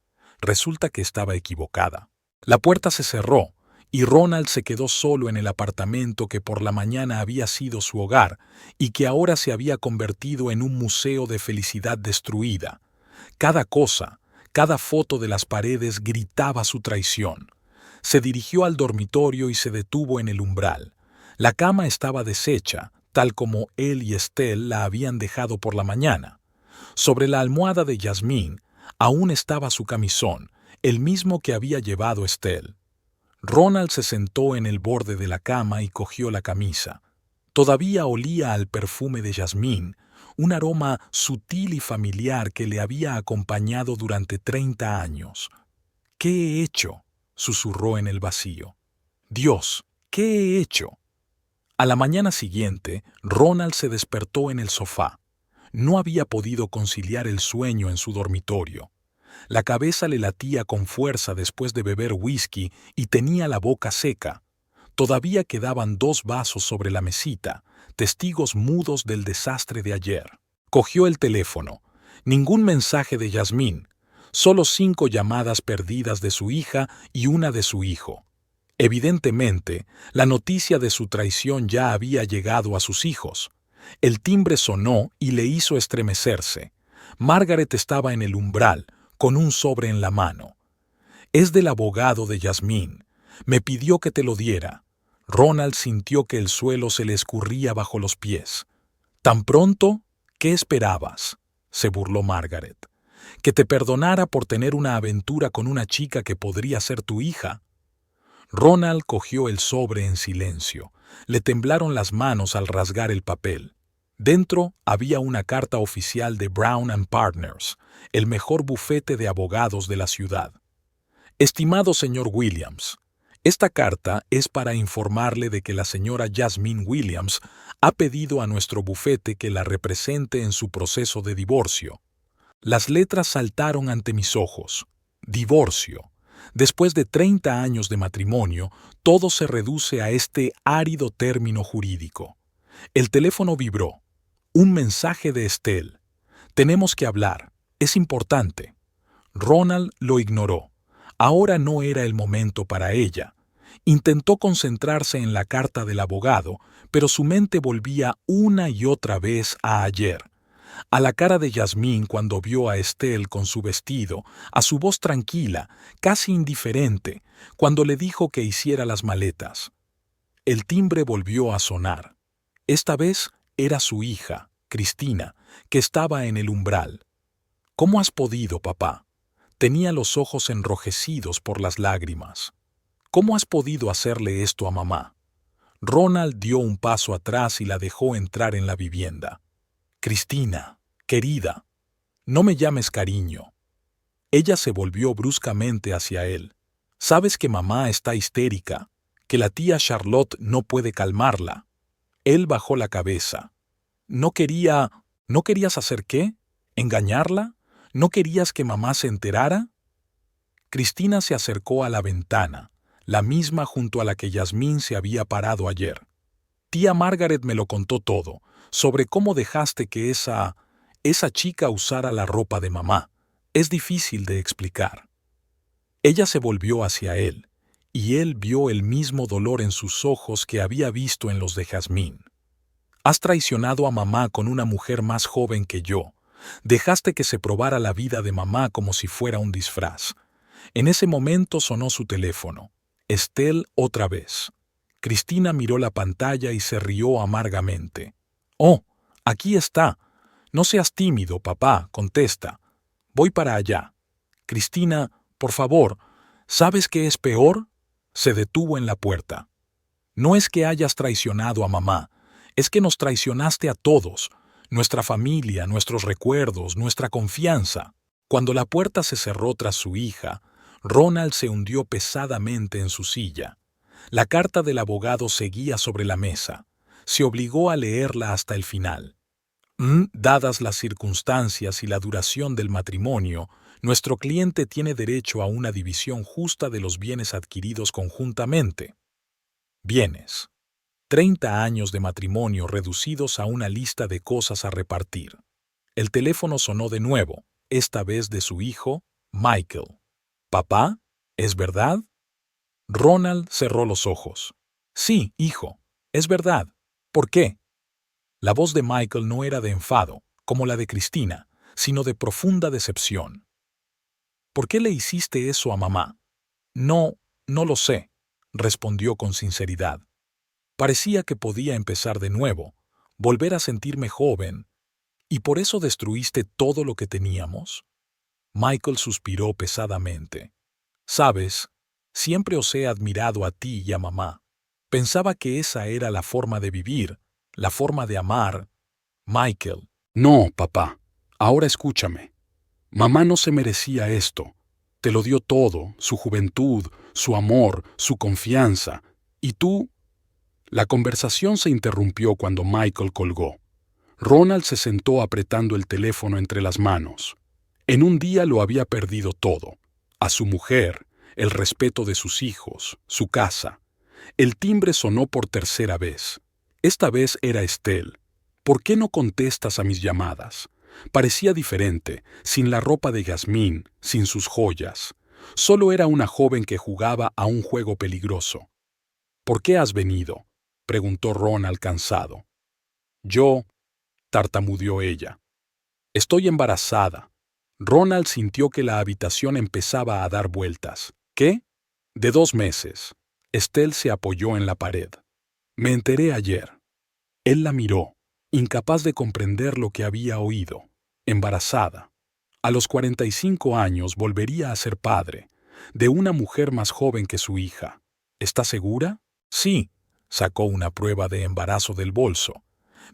Resulta que estaba equivocada». La puerta se cerró y Ronald se quedó solo en el apartamento que por la mañana había sido su hogar y que ahora se había convertido en un museo de felicidad destruida. Cada cosa, cada foto de las paredes gritaba su traición. Se dirigió al dormitorio y se detuvo en el umbral. La cama estaba deshecha, tal como él y Estelle la habían dejado por la mañana. Sobre la almohada de Jazmín aún estaba su camisón, el mismo que había llevado Estelle. Ronald se sentó en el borde de la cama y cogió la camisa. Todavía olía al perfume de Jazmín, un aroma sutil y familiar que le había acompañado durante 30 años. «¿Qué he hecho?», susurró en el vacío. «Dios, ¿qué he hecho?». A la mañana siguiente, Ronald se despertó en el sofá. No había podido conciliar el sueño en su dormitorio. La cabeza le latía con fuerza después de beber whisky y tenía la boca seca. Todavía quedaban 2 vasos sobre la mesita, testigos mudos del desastre de ayer. Cogió el teléfono. Ningún mensaje de Yasmín, solo 5 llamadas perdidas de su hija y una de su hijo. Evidentemente, la noticia de su traición ya había llegado a sus hijos. El timbre sonó y le hizo estremecerse. Margaret estaba en el umbral, con un sobre en la mano. «Es del abogado de Yasmín. Me pidió que te lo diera». Ronald sintió que el suelo se le escurría bajo los pies. «¿Tan pronto? ¿Qué esperabas?», se burló Margaret. «¿Que te perdonara por tener una aventura con una chica que podría ser tu hija?». Ronald cogió el sobre en silencio. Le temblaron las manos al rasgar el papel. Dentro había una carta oficial de Brown and Partners, el mejor bufete de abogados de la ciudad. «Estimado señor Williams, esta carta es para informarle de que la señora Yasmín Williams ha pedido a nuestro bufete que la represente en su proceso de divorcio». Las letras saltaron ante mis ojos. Divorcio. Después de 30 años de matrimonio, todo se reduce a este árido término jurídico. El teléfono vibró. Un mensaje de Estelle. «Tenemos que hablar. Es importante». Ronald lo ignoró. Ahora no era el momento para ella. Intentó concentrarse en la carta del abogado, pero su mente volvía una y otra vez a ayer. A la cara de Yasmín cuando vio a Estelle con su vestido, a su voz tranquila, casi indiferente, cuando le dijo que hiciera las maletas. El timbre volvió a sonar. Esta vez era su hija, Cristina, que estaba en el umbral. «¿Cómo has podido, papá?». Tenía los ojos enrojecidos por las lágrimas. «¿Cómo has podido hacerle esto a mamá?». Ronald dio un paso atrás y la dejó entrar en la vivienda. «Cristina, querida, no me llames cariño». Ella se volvió bruscamente hacia él. «Sabes que mamá está histérica, que la tía Charlotte no puede calmarla». Él bajó la cabeza. «¿No querías hacer qué? ¿Engañarla? ¿No querías que mamá se enterara?». Cristina se acercó a la ventana, la misma junto a la que Yasmín se había parado ayer. «Tía Margaret me lo contó todo, sobre cómo dejaste que esa chica usara la ropa de mamá. Es difícil de explicar». Ella se volvió hacia él, y él vio el mismo dolor en sus ojos que había visto en los de Yasmín. «Has traicionado a mamá con una mujer más joven que yo. Dejaste que se probara la vida de mamá como si fuera un disfraz». En ese momento sonó su teléfono. Estelle otra vez. Cristina miró la pantalla y se rió amargamente. «Oh, aquí está. No seas tímido, papá, contesta. Voy para allá». «Cristina, por favor, ¿sabes qué es peor?». Se detuvo en la puerta. «No es que hayas traicionado a mamá, es que nos traicionaste a todos, nuestra familia, nuestros recuerdos, nuestra confianza». Cuando la puerta se cerró tras su hija, Ronald se hundió pesadamente en su silla. La carta del abogado seguía sobre la mesa. Se obligó a leerla hasta el final. Dadas las circunstancias y la duración del matrimonio, nuestro cliente tiene derecho a una división justa de los bienes adquiridos conjuntamente. Bienes. 30 años de matrimonio reducidos a una lista de cosas a repartir. El teléfono sonó de nuevo, esta vez de su hijo, Michael. «¿Papá? ¿Es verdad?». Ronald cerró los ojos. «Sí, hijo, es verdad. ¿Por qué?». La voz de Michael no era de enfado, como la de Cristina, sino de profunda decepción. «¿Por qué le hiciste eso a mamá?». No lo sé», respondió con sinceridad. «Parecía que podía empezar de nuevo, volver a sentirme joven. ¿Y por eso destruiste todo lo que teníamos?». Michael suspiró pesadamente. «Sabes, siempre os he admirado a ti y a mamá. Pensaba que esa era la forma de vivir, la forma de amar». «Michael». «No, papá. Ahora escúchame. Mamá no se merecía esto. Te lo dio todo, su juventud, su amor, su confianza. ¿Y tú?». La conversación se interrumpió cuando Michael colgó. Ronald se sentó apretando el teléfono entre las manos. En un día lo había perdido todo. A su mujer, el respeto de sus hijos, su casa. El timbre sonó por tercera vez. Esta vez era Estelle. «¿Por qué no contestas a mis llamadas? Parecía diferente, sin la ropa de Yasmín, sin sus joyas. Solo era una joven que jugaba a un juego peligroso. ¿Por qué has venido?, preguntó Ronald cansado. Yo, tartamudeó ella. Estoy embarazada. Ronald sintió que la habitación empezaba a dar vueltas. ¿Qué? De 2 meses. Estelle se apoyó en la pared. Me enteré ayer. Él la miró, incapaz de comprender lo que había oído. Embarazada. A los 45 años volvería a ser padre, de una mujer más joven que su hija. ¿Está segura? Sí. Sacó una prueba de embarazo del bolso.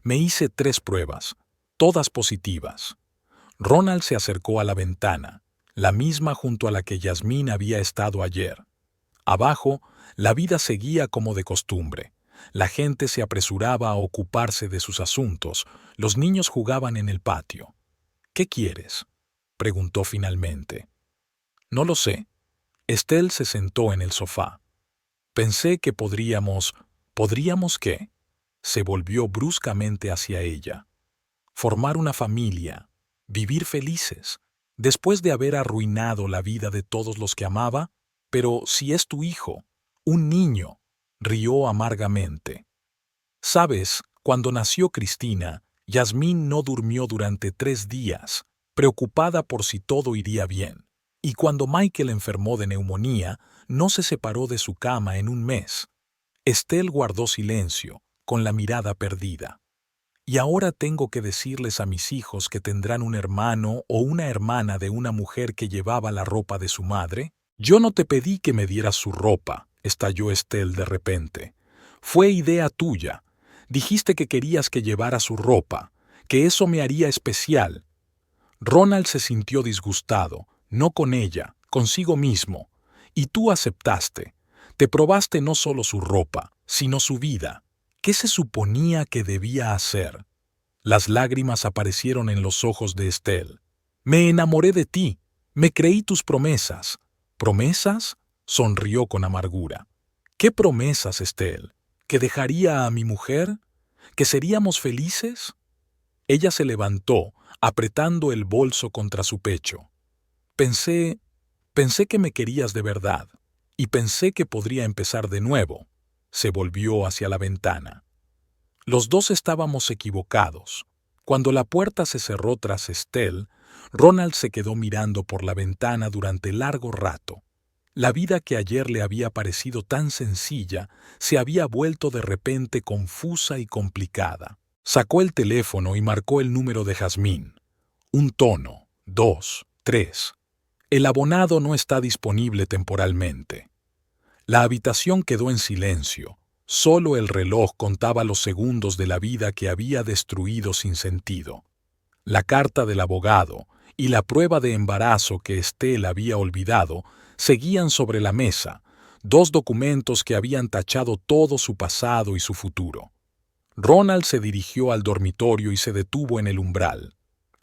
Me hice 3 pruebas, todas positivas. Ronald se acercó a la ventana, la misma junto a la que Yasmín había estado ayer. Abajo, la vida seguía como de costumbre. La gente se apresuraba a ocuparse de sus asuntos, los niños jugaban en el patio. ¿Qué quieres?, preguntó finalmente. No lo sé. Estelle se sentó en el sofá. Pensé que ¿podríamos qué? Se volvió bruscamente hacia ella. Formar una familia, vivir felices, después de haber arruinado la vida de todos los que amaba. Pero si es tu hijo, un niño, rió amargamente. Sabes, cuando nació Cristina, Yasmín no durmió durante 3 días, preocupada por si todo iría bien. Y cuando Michael enfermó de neumonía, no se separó de su cama en un mes. Estelle guardó silencio, con la mirada perdida. ¿Y ahora tengo que decirles a mis hijos que tendrán un hermano o una hermana de una mujer que llevaba la ropa de su madre? Yo no te pedí que me dieras su ropa, estalló Estelle de repente. Fue idea tuya. Dijiste que querías que llevara su ropa, que eso me haría especial. Ronald se sintió disgustado, no con ella, consigo mismo. Y tú aceptaste. Te probaste no solo su ropa, sino su vida. ¿Qué se suponía que debía hacer? Las lágrimas aparecieron en los ojos de Estelle. Me enamoré de ti. Me creí tus promesas. ¿Promesas? Sonrió con amargura. ¿Qué promesas, Estelle? ¿Que dejaría a mi mujer? ¿Que seríamos felices? Ella se levantó, apretando el bolso contra su pecho. Pensé que me querías de verdad, y pensé que podría empezar de nuevo. Se volvió hacia la ventana. Los dos estábamos equivocados. Cuando la puerta se cerró tras Estelle, Ronald se quedó mirando por la ventana durante largo rato. La vida que ayer le había parecido tan sencilla se había vuelto de repente confusa y complicada. Sacó el teléfono y marcó el número de Yasmín. Un tono, 2, 3. El abonado no está disponible temporalmente. La habitación quedó en silencio. Solo el reloj contaba los segundos de la vida que había destruido sin sentido. La carta del abogado y la prueba de embarazo que Estelle había olvidado seguían sobre la mesa, 2 documentos que habían tachado todo su pasado y su futuro. Ronald se dirigió al dormitorio y se detuvo en el umbral.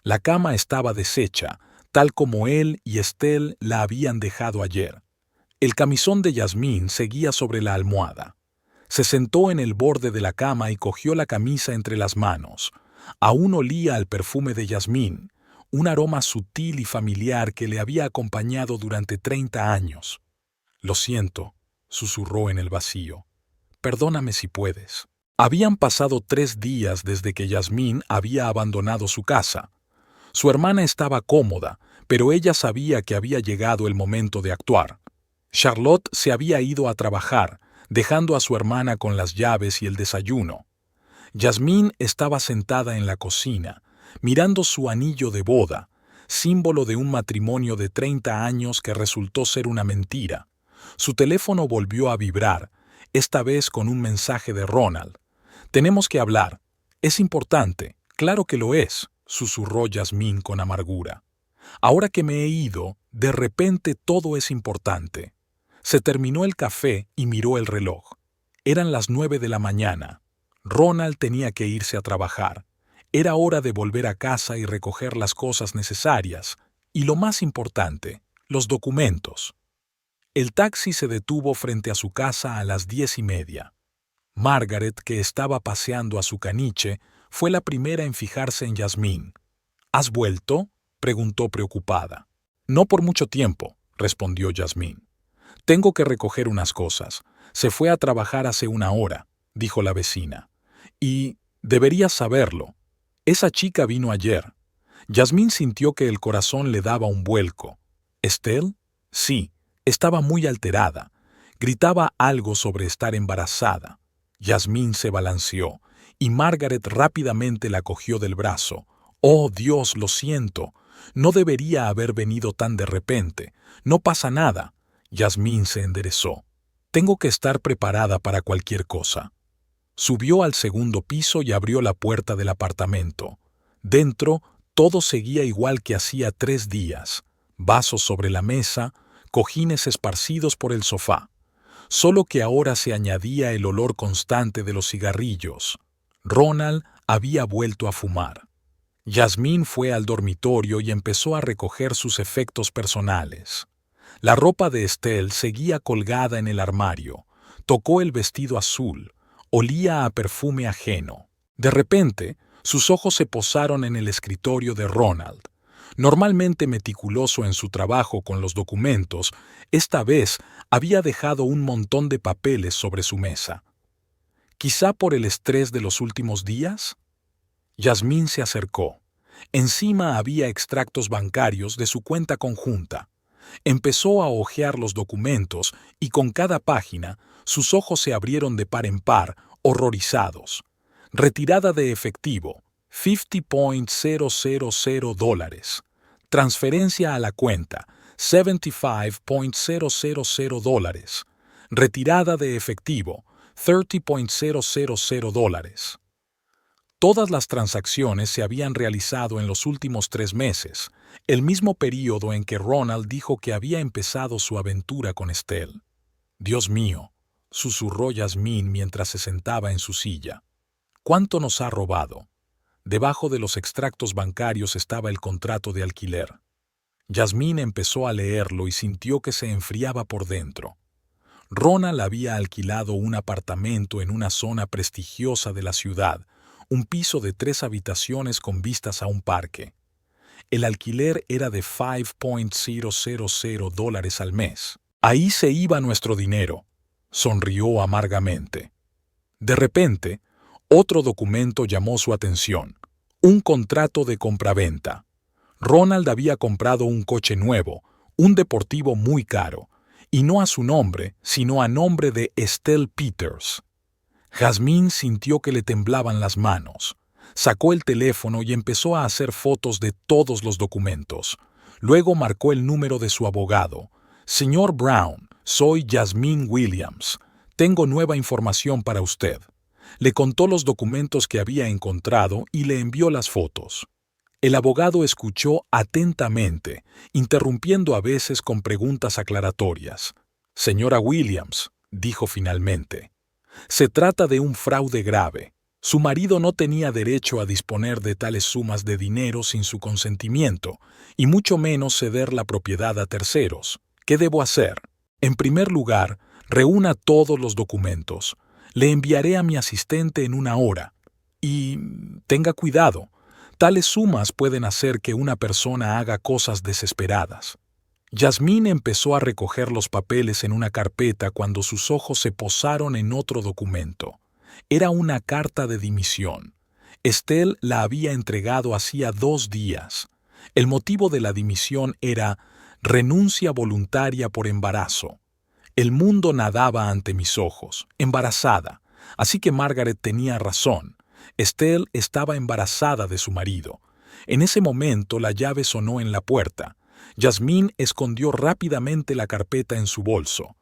La cama estaba deshecha, tal como él y Estelle la habían dejado ayer. El camisón de Yasmín seguía sobre la almohada. Se sentó en el borde de la cama y cogió la camisa entre las manos. Aún olía al perfume de Yasmín, un aroma sutil y familiar que le había acompañado durante 30 años. Lo siento, susurró en el vacío. Perdóname si puedes. Habían pasado 3 días desde que Yasmín había abandonado su casa. Su hermana estaba cómoda, pero ella sabía que había llegado el momento de actuar. Charlotte se había ido a trabajar, dejando a su hermana con las llaves y el desayuno. Yasmín estaba sentada en la cocina, mirando su anillo de boda, símbolo de un matrimonio de 30 años que resultó ser una mentira. Su teléfono volvió a vibrar, esta vez con un mensaje de Ronald. «Tenemos que hablar. Es importante. Claro que lo es», susurró Yasmín con amargura. «Ahora que me he ido, de repente todo es importante». Se terminó el café y miró el reloj. Eran las 9 de la mañana. Ronald tenía que irse a trabajar. Era hora de volver a casa y recoger las cosas necesarias. Y lo más importante, los documentos. El taxi se detuvo frente a su casa a las 10:30. Margaret, que estaba paseando a su caniche, fue la primera en fijarse en Yasmín. ¿Has vuelto?, preguntó preocupada. No por mucho tiempo, respondió Yasmín. Tengo que recoger unas cosas. Se fue a trabajar hace una hora, dijo la vecina. Y deberías saberlo. Esa chica vino ayer. Yasmín sintió que el corazón le daba un vuelco. ¿Estelle? Sí, estaba muy alterada. Gritaba algo sobre estar embarazada. Yasmín se balanceó, y Margaret rápidamente la cogió del brazo. «Oh, Dios, lo siento. No debería haber venido tan de repente. No pasa nada». Yasmín se enderezó. «Tengo que estar preparada para cualquier cosa». Subió al segundo piso y abrió la puerta del apartamento. Dentro, todo seguía igual que hacía 3 días. Vasos sobre la mesa, cojines esparcidos por el sofá. Solo que ahora se añadía el olor constante de los cigarrillos. Ronald había vuelto a fumar. Yasmín fue al dormitorio y empezó a recoger sus efectos personales. La ropa de Estelle seguía colgada en el armario. Tocó el vestido azul. Olía a perfume ajeno. De repente, sus ojos se posaron en el escritorio de Ronald. Normalmente meticuloso en su trabajo con los documentos, esta vez había dejado un montón de papeles sobre su mesa. ¿Quizá por el estrés de los últimos días? Yasmín se acercó. Encima había extractos bancarios de su cuenta conjunta. Empezó a hojear los documentos y con cada página sus ojos se abrieron de par en par, horrorizados. Retirada de efectivo, $50.000. Transferencia a la cuenta, $75.000. Retirada de efectivo, $30.000. Todas las transacciones se habían realizado en los últimos 3 meses, el mismo período en que Ronald dijo que había empezado su aventura con Estelle. «Dios mío», susurró Yasmín mientras se sentaba en su silla. «¿Cuánto nos ha robado?». Debajo de los extractos bancarios estaba el contrato de alquiler. Yasmín empezó a leerlo y sintió que se enfriaba por dentro. Ronald había alquilado un apartamento en una zona prestigiosa de la ciudad, un piso de 3 habitaciones con vistas a un parque. El alquiler era de $5.000 al mes. «Ahí se iba nuestro dinero», sonrió amargamente. De repente, otro documento llamó su atención. Un contrato de compraventa. Ronald había comprado un coche nuevo, un deportivo muy caro, y no a su nombre, sino a nombre de Estelle Peters. Yasmín sintió que le temblaban las manos. Sacó el teléfono y empezó a hacer fotos de todos los documentos. Luego marcó el número de su abogado. «Señor Brown, soy Yasmín Williams. Tengo nueva información para usted». Le contó los documentos que había encontrado y le envió las fotos. El abogado escuchó atentamente, interrumpiendo a veces con preguntas aclaratorias. «Señora Williams», dijo finalmente, «se trata de un fraude grave. Su marido no tenía derecho a disponer de tales sumas de dinero sin su consentimiento, y mucho menos ceder la propiedad a terceros. ¿Qué debo hacer? En primer lugar, reúna todos los documentos. Le enviaré a mi asistente en 1 hora. Y tenga cuidado. Tales sumas pueden hacer que una persona haga cosas desesperadas». Yasmín empezó a recoger los papeles en una carpeta cuando sus ojos se posaron en otro documento. Era una carta de dimisión. Estelle la había entregado hacía 2 días. El motivo de la dimisión era renuncia voluntaria por embarazo. El mundo nadaba ante mis ojos, embarazada, así que Margaret tenía razón. Estelle estaba embarazada de su marido. En ese momento la llave sonó en la puerta. Yasmín escondió rápidamente la carpeta en su bolso.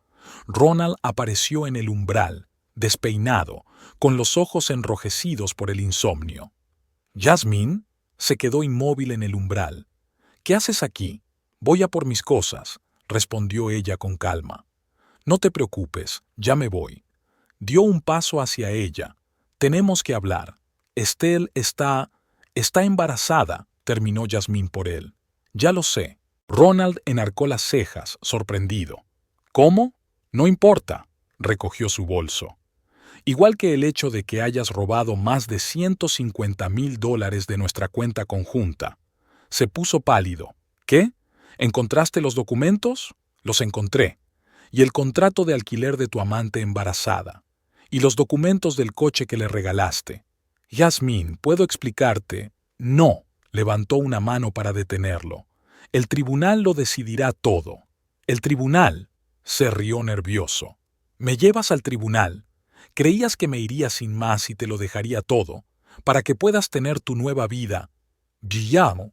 Ronald apareció en el umbral, despeinado, con los ojos enrojecidos por el insomnio. «¿Yasmín?», se quedó inmóvil en el umbral. «¿Qué haces aquí?». «Voy a por mis cosas», respondió ella con calma. «No te preocupes, ya me voy». Dio un paso hacia ella. «Tenemos que hablar. Estelle está embarazada», terminó Yasmín por él. «Ya lo sé». Ronald enarcó las cejas, sorprendido. «¿Cómo? No importa», recogió su bolso. «Igual que el hecho de que hayas robado más de $150,000 de nuestra cuenta conjunta. Se puso pálido. ¿Qué? ¿Encontraste los documentos? Los encontré. Y el contrato de alquiler de tu amante embarazada. Y los documentos del coche que le regalaste. Yasmín, ¿puedo explicarte? No, levantó una mano para detenerlo. El tribunal lo decidirá todo. El tribunal, se rió nervioso. ¿Me llevas al tribunal? ¿Creías que me iría sin más y te lo dejaría todo, para que puedas tener tu nueva vida? Guillermo.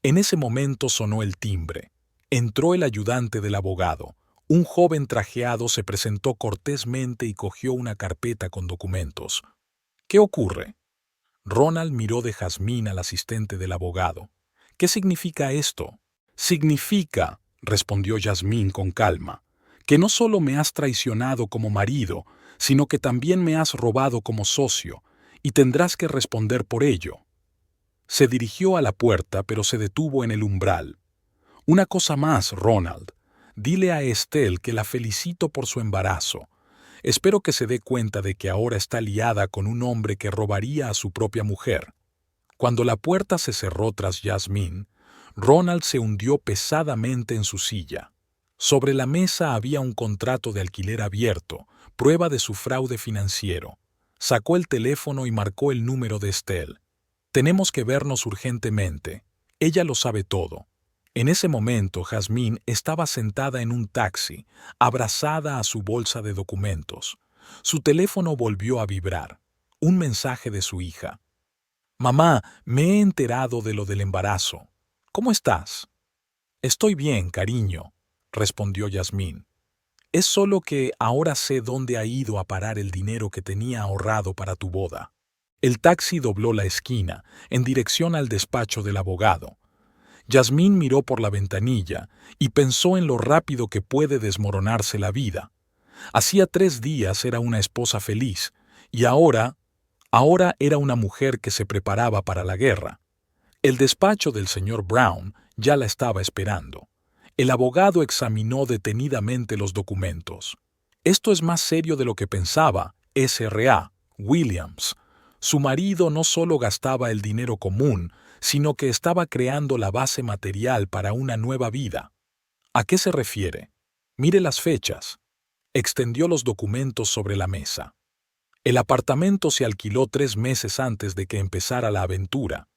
En ese momento sonó el timbre. Entró el ayudante del abogado. Un joven trajeado se presentó cortésmente y cogió una carpeta con documentos. ¿Qué ocurre? Ronald miró de jazmín al asistente del abogado. ¿Qué significa esto? Significa, respondió Yasmín con calma, que no solo me has traicionado como marido, sino que también me has robado como socio, y tendrás que responder por ello. Se dirigió a la puerta, pero se detuvo en el umbral. Una cosa más, Ronald. Dile a Estelle que la felicito por su embarazo. Espero que se dé cuenta de que ahora está liada con un hombre que robaría a su propia mujer. Cuando la puerta se cerró tras Yasmín, Ronald se hundió pesadamente en su silla. Sobre la mesa había un contrato de alquiler abierto, prueba de su fraude financiero. Sacó el teléfono y marcó el número de Estelle. Tenemos que vernos urgentemente. Ella lo sabe todo. En ese momento, Jazmín estaba sentada en un taxi, abrazada a su bolsa de documentos. Su teléfono volvió a vibrar. Un mensaje de su hija. «Mamá, me he enterado de lo del embarazo. ¿Cómo estás?» «Estoy bien, cariño», respondió Yasmín. «Es solo que ahora sé dónde ha ido a parar el dinero que tenía ahorrado para tu boda». El taxi dobló la esquina, en dirección al despacho del abogado. Yasmín miró por la ventanilla y pensó en lo rápido que puede desmoronarse la vida. Hacía 3 días era una esposa feliz, y ahora era una mujer que se preparaba para la guerra. El despacho del señor Brown ya la estaba esperando. El abogado examinó detenidamente los documentos. «Esto es más serio de lo que pensaba, S.R.A. Williams». Su marido no solo gastaba el dinero común, sino que estaba creando la base material para una nueva vida. ¿A qué se refiere? Mire las fechas. Extendió los documentos sobre la mesa. El apartamento se alquiló 3 meses antes de que empezara la aventura.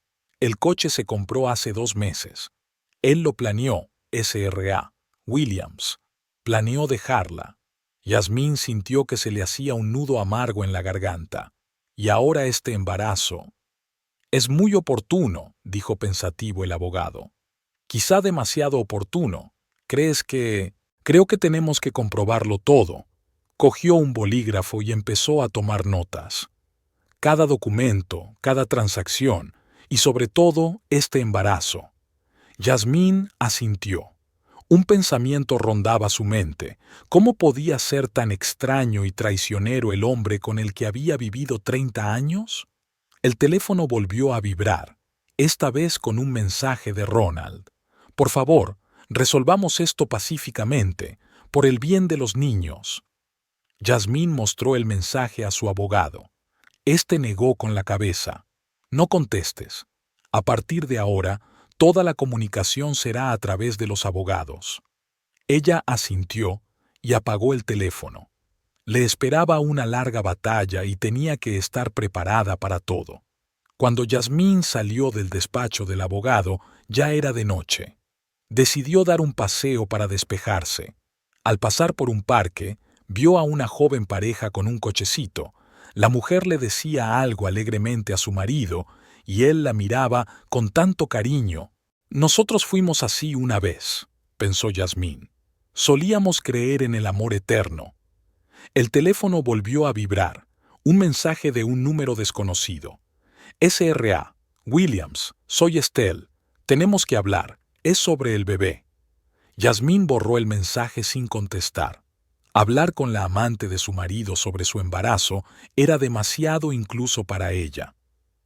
El coche se compró hace 2 meses. Él lo planeó, S.R.A. Williams. Planeó dejarla. Yasmín sintió que se le hacía un nudo amargo en la garganta. Y ahora este embarazo. «Es muy oportuno», dijo pensativo el abogado. «Quizá demasiado oportuno. ¿Crees que...?» «Creo que tenemos que comprobarlo todo». Cogió un bolígrafo y empezó a tomar notas. Cada documento, cada transacción, y sobre todo este embarazo. Yasmín asintió. Un pensamiento rondaba su mente. ¿Cómo podía ser tan extraño y traicionero el hombre con el que había vivido 30 años? El teléfono volvió a vibrar, esta vez con un mensaje de Ronald. «Por favor, resolvamos esto pacíficamente, por el bien de los niños». Yasmín mostró el mensaje a su abogado. Este negó con la cabeza. «No contestes. A partir de ahora, toda la comunicación será a través de los abogados». Ella asintió y apagó el teléfono. Le esperaba una larga batalla y tenía que estar preparada para todo. Cuando Yasmín salió del despacho del abogado, ya era de noche. Decidió dar un paseo para despejarse. Al pasar por un parque, vio a una joven pareja con un cochecito. La mujer le decía algo alegremente a su marido, y él la miraba con tanto cariño. «Nosotros fuimos así una vez», pensó Yasmín. «Solíamos creer en el amor eterno». El teléfono volvió a vibrar. Un mensaje de un número desconocido. «S.R.A. Williams, soy Estelle. Tenemos que hablar. Es sobre el bebé». Yasmín borró el mensaje sin contestar. Hablar con la amante de su marido sobre su embarazo era demasiado incluso para ella.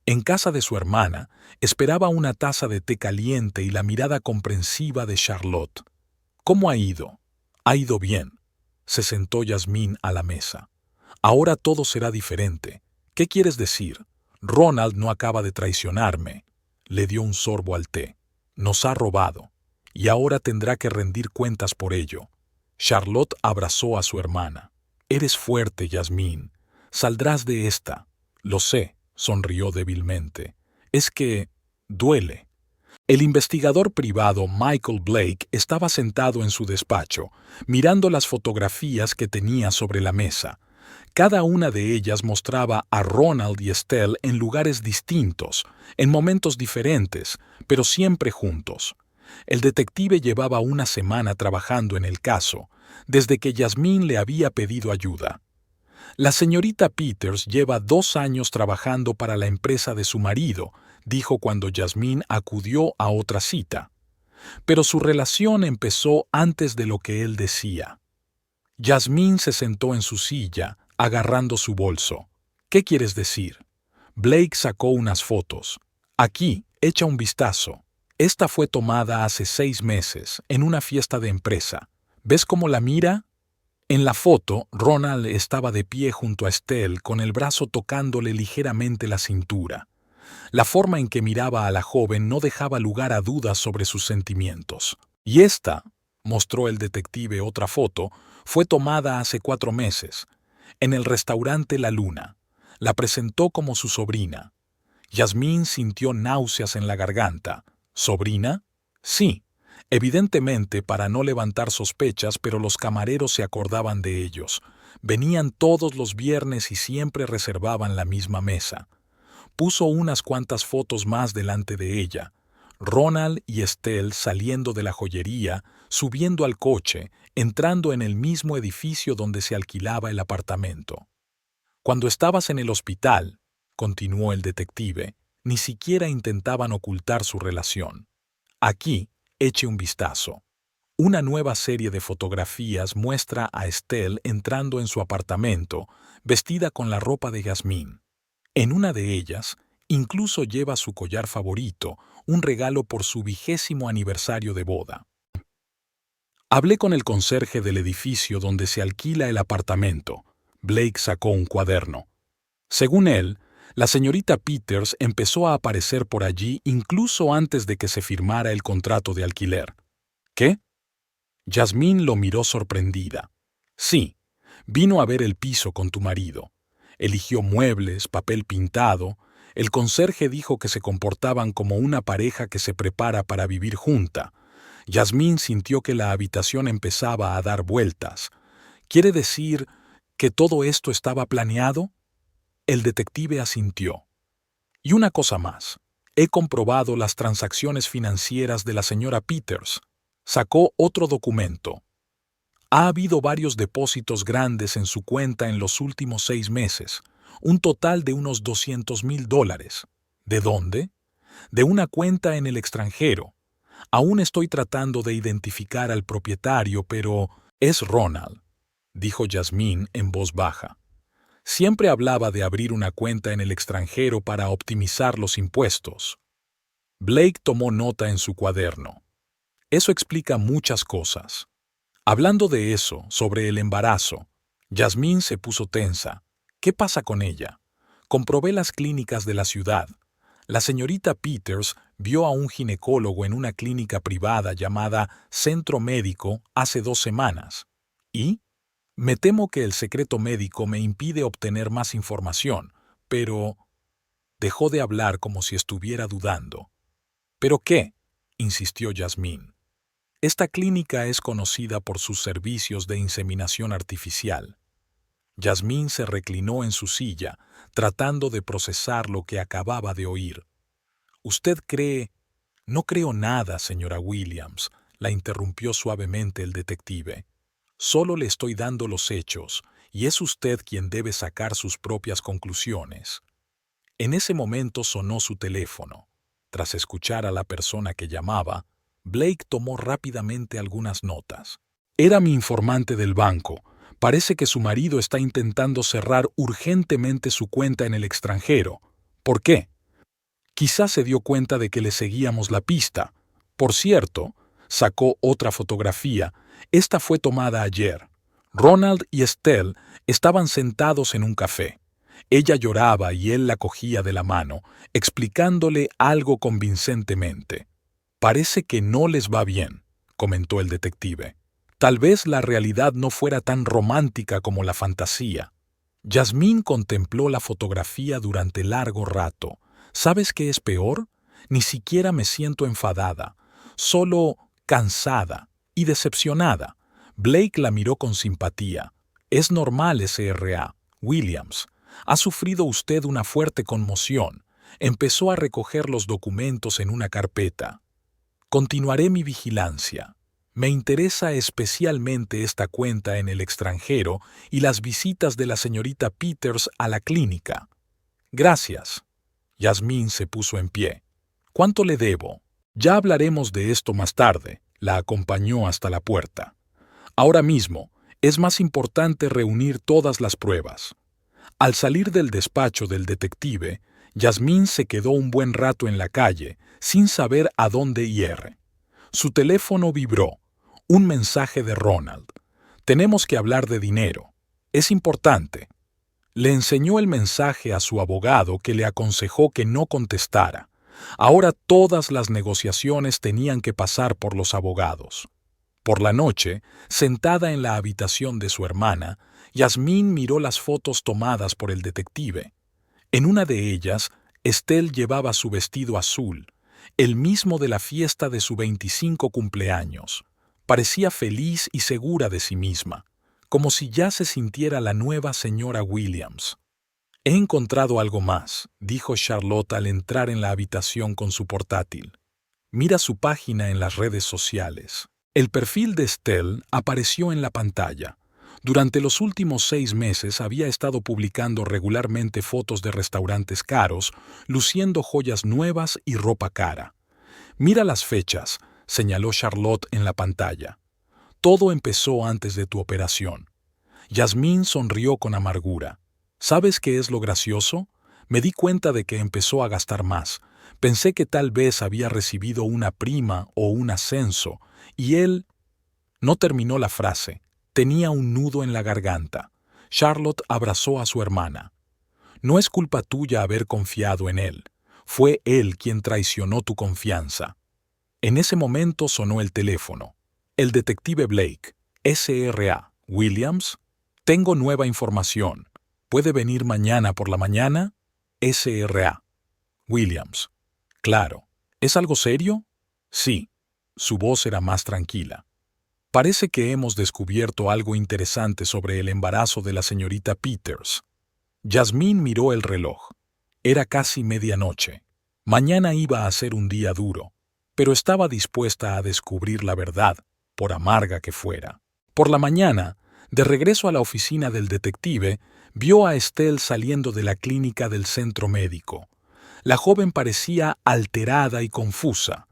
En casa de su hermana, esperaba una taza de té caliente y la mirada comprensiva de Charlotte. «¿Cómo ha ido?» «Ha ido bien». Se sentó Yasmín a la mesa. «Ahora todo será diferente. ¿Qué quieres decir?» «Ronald no acaba de traicionarme». Le dio un sorbo al té. Nos ha robado, y ahora tendrá que rendir cuentas por ello. Charlotte abrazó a su hermana. Eres fuerte, Yasmín. Saldrás de esta. Lo sé, sonrió débilmente. Es que duele. El investigador privado Michael Blake estaba sentado en su despacho, mirando las fotografías que tenía sobre la mesa. Cada una de ellas mostraba a Ronald y Estelle en lugares distintos, en momentos diferentes, pero siempre juntos. El detective llevaba una semana trabajando en el caso, desde que Yasmín le había pedido ayuda. La señorita Peters lleva 2 años trabajando para la empresa de su marido, dijo cuando Yasmín acudió a otra cita. Pero su relación empezó antes de lo que él decía. Yasmín se sentó en su silla, agarrando su bolso. ¿Qué quieres decir? Blake sacó unas fotos. Aquí, echa un vistazo. Esta fue tomada hace 6 meses, en una fiesta de empresa. ¿Ves cómo la mira? En la foto, Ronald estaba de pie junto a Estelle con el brazo tocándole ligeramente la cintura. La forma en que miraba a la joven no dejaba lugar a dudas sobre sus sentimientos. Y esta, mostró el detective otra foto, fue tomada hace 4 meses, en el restaurante La Luna. La presentó como su sobrina. Yasmín sintió náuseas en la garganta. ¿Sobrina? Sí, evidentemente para no levantar sospechas, pero los camareros se acordaban de ellos. Venían todos los viernes y siempre reservaban la misma mesa. Puso unas cuantas fotos más delante de ella. Ronald y Estelle saliendo de la joyería, subiendo al coche, entrando en el mismo edificio donde se alquilaba el apartamento. Cuando estabas en el hospital, continuó el detective, ni siquiera intentaban ocultar su relación. Aquí, eche un vistazo. Una nueva serie de fotografías muestra a Estelle entrando en su apartamento, vestida con la ropa de Yasmín. En una de ellas, incluso lleva su collar favorito, un regalo por su 20º aniversario de boda. Hablé con el conserje del edificio donde se alquila el apartamento. Blake sacó un cuaderno. Según él, la señorita Peters empezó a aparecer por allí incluso antes de que se firmara el contrato de alquiler. ¿Qué? Yasmín lo miró sorprendida. Sí, vino a ver el piso con tu marido. Eligió muebles, papel pintado. El conserje dijo que se comportaban como una pareja que se prepara para vivir junta. Yasmín sintió que la habitación empezaba a dar vueltas. ¿Quiere decir que todo esto estaba planeado? El detective asintió. Y una cosa más. He comprobado las transacciones financieras de la señora Peters. Sacó otro documento. Ha habido varios depósitos grandes en su cuenta en los últimos 6 meses, un total de unos $200,000. ¿De dónde? De una cuenta en el extranjero. Aún estoy tratando de identificar al propietario, pero es Ronald, dijo Yasmín en voz baja. Siempre hablaba de abrir una cuenta en el extranjero para optimizar los impuestos. Blake tomó nota en su cuaderno. Eso explica muchas cosas. Hablando de eso, sobre el embarazo, Yasmín se puso tensa. ¿Qué pasa con ella? Comprobé las clínicas de la ciudad. La señorita Peters vio a un ginecólogo en una clínica privada llamada Centro Médico hace 2 semanas. ¿Y? Me temo que el secreto médico me impide obtener más información, pero... Dejó de hablar como si estuviera dudando. ¿Pero qué? Insistió Yasmín. Esta clínica es conocida por sus servicios de inseminación artificial. Yasmín se reclinó en su silla, tratando de procesar lo que acababa de oír. ¿Usted cree? No creo nada, señora Williams, la interrumpió suavemente el detective. Solo le estoy dando los hechos, y es usted quien debe sacar sus propias conclusiones. En ese momento sonó su teléfono. Tras escuchar a la persona que llamaba, Blake tomó rápidamente algunas notas. Era mi informante del banco. Parece que su marido está intentando cerrar urgentemente su cuenta en el extranjero. ¿Por qué? Quizás se dio cuenta de que le seguíamos la pista. Por cierto, sacó otra fotografía. Esta fue tomada ayer. Ronald y Estelle estaban sentados en un café. Ella lloraba y él la cogía de la mano, explicándole algo convincentemente. Parece que no les va bien, comentó el detective. Tal vez la realidad no fuera tan romántica como la fantasía. Yasmín contempló la fotografía durante largo rato. ¿Sabes qué es peor? Ni siquiera me siento enfadada, solo cansada y decepcionada. Blake la miró con simpatía. Es normal, SRA. Williams. Ha sufrido usted una fuerte conmoción. Empezó a recoger los documentos en una carpeta. Continuaré mi vigilancia. Me interesa especialmente esta cuenta en el extranjero y las visitas de la señorita Peters a la clínica. Gracias. Yasmín se puso en pie. ¿Cuánto le debo? Ya hablaremos de esto más tarde. La acompañó hasta la puerta. Ahora mismo, es más importante reunir todas las pruebas. Al salir del despacho del detective, Yasmín se quedó un buen rato en la calle, sin saber a dónde ir. Su teléfono vibró. Un mensaje de Ronald. Tenemos que hablar de dinero. Es importante. Le enseñó el mensaje a su abogado, que le aconsejó que no contestara. Ahora todas las negociaciones tenían que pasar por los abogados. Por la noche, sentada en la habitación de su hermana, Yasmín miró las fotos tomadas por el detective. En una de ellas, Estelle llevaba su vestido azul, el mismo de la fiesta de su 25 cumpleaños. Parecía feliz y segura de sí misma, como si ya se sintiera la nueva señora Williams. «He encontrado algo más», dijo Charlotte al entrar en la habitación con su portátil. «Mira su página en las redes sociales». El perfil de Estelle apareció en la pantalla. Durante los últimos 6 meses había estado publicando regularmente fotos de restaurantes caros, luciendo joyas nuevas y ropa cara. «Mira las fechas», señaló Charlotte en la pantalla. «Todo empezó antes de tu operación». Yasmín sonrió con amargura. «¿Sabes qué es lo gracioso? Me di cuenta de que empezó a gastar más. Pensé que tal vez había recibido una prima o un ascenso, y él...» No terminó la frase. Tenía un nudo en la garganta. Charlotte abrazó a su hermana. «No es culpa tuya haber confiado en él. Fue él quien traicionó tu confianza». En ese momento sonó el teléfono. «El detective Blake. SRA. Williams. Tengo nueva información. ¿Puede venir mañana por la mañana?» SRA. Williams. «Claro. ¿Es algo serio?» «Sí». Su voz era más tranquila. «Parece que hemos descubierto algo interesante sobre el embarazo de la señorita Peters». Yasmín miró el reloj. Era casi medianoche. Mañana iba a ser un día duro, pero estaba dispuesta a descubrir la verdad, por amarga que fuera. Por la mañana, de regreso a la oficina del detective, vio a Estelle saliendo de la clínica del centro médico. La joven parecía alterada y confusa.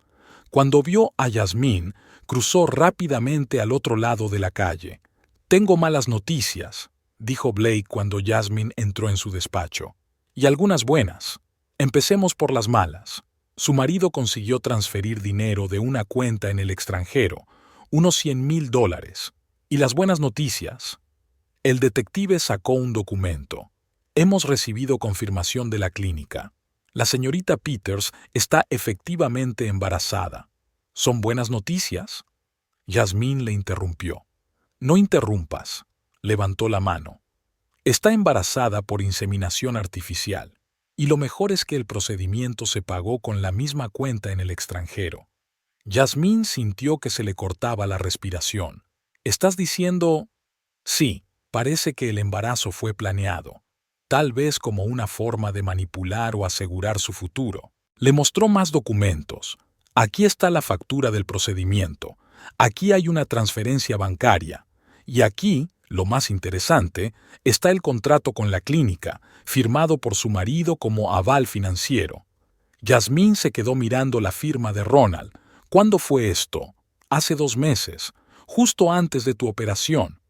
Cuando vio a Yasmín, cruzó rápidamente al otro lado de la calle. «Tengo malas noticias», dijo Blake cuando Yasmín entró en su despacho. «Y algunas buenas. Empecemos por las malas. Su marido consiguió transferir dinero de una cuenta en el extranjero, unos $100,000. ¿Y las buenas noticias?» El detective sacó un documento. «Hemos recibido confirmación de la clínica. La señorita Peters está efectivamente embarazada. ¿Son buenas noticias?» Yasmín le interrumpió. «No interrumpas», levantó la mano. «Está embarazada por inseminación artificial, y lo mejor es que el procedimiento se pagó con la misma cuenta en el extranjero». Yasmín sintió que se le cortaba la respiración. «¿Estás diciendo...?» «Sí, parece que el embarazo fue planeado, tal vez como una forma de manipular o asegurar su futuro». Le mostró más documentos. «Aquí está la factura del procedimiento. Aquí hay una transferencia bancaria. Y aquí, lo más interesante, está el contrato con la clínica, firmado por su marido como aval financiero». Yasmín se quedó mirando la firma de Ronald. «¿Cuándo fue esto?» «Hace 2 meses, justo antes de tu operación».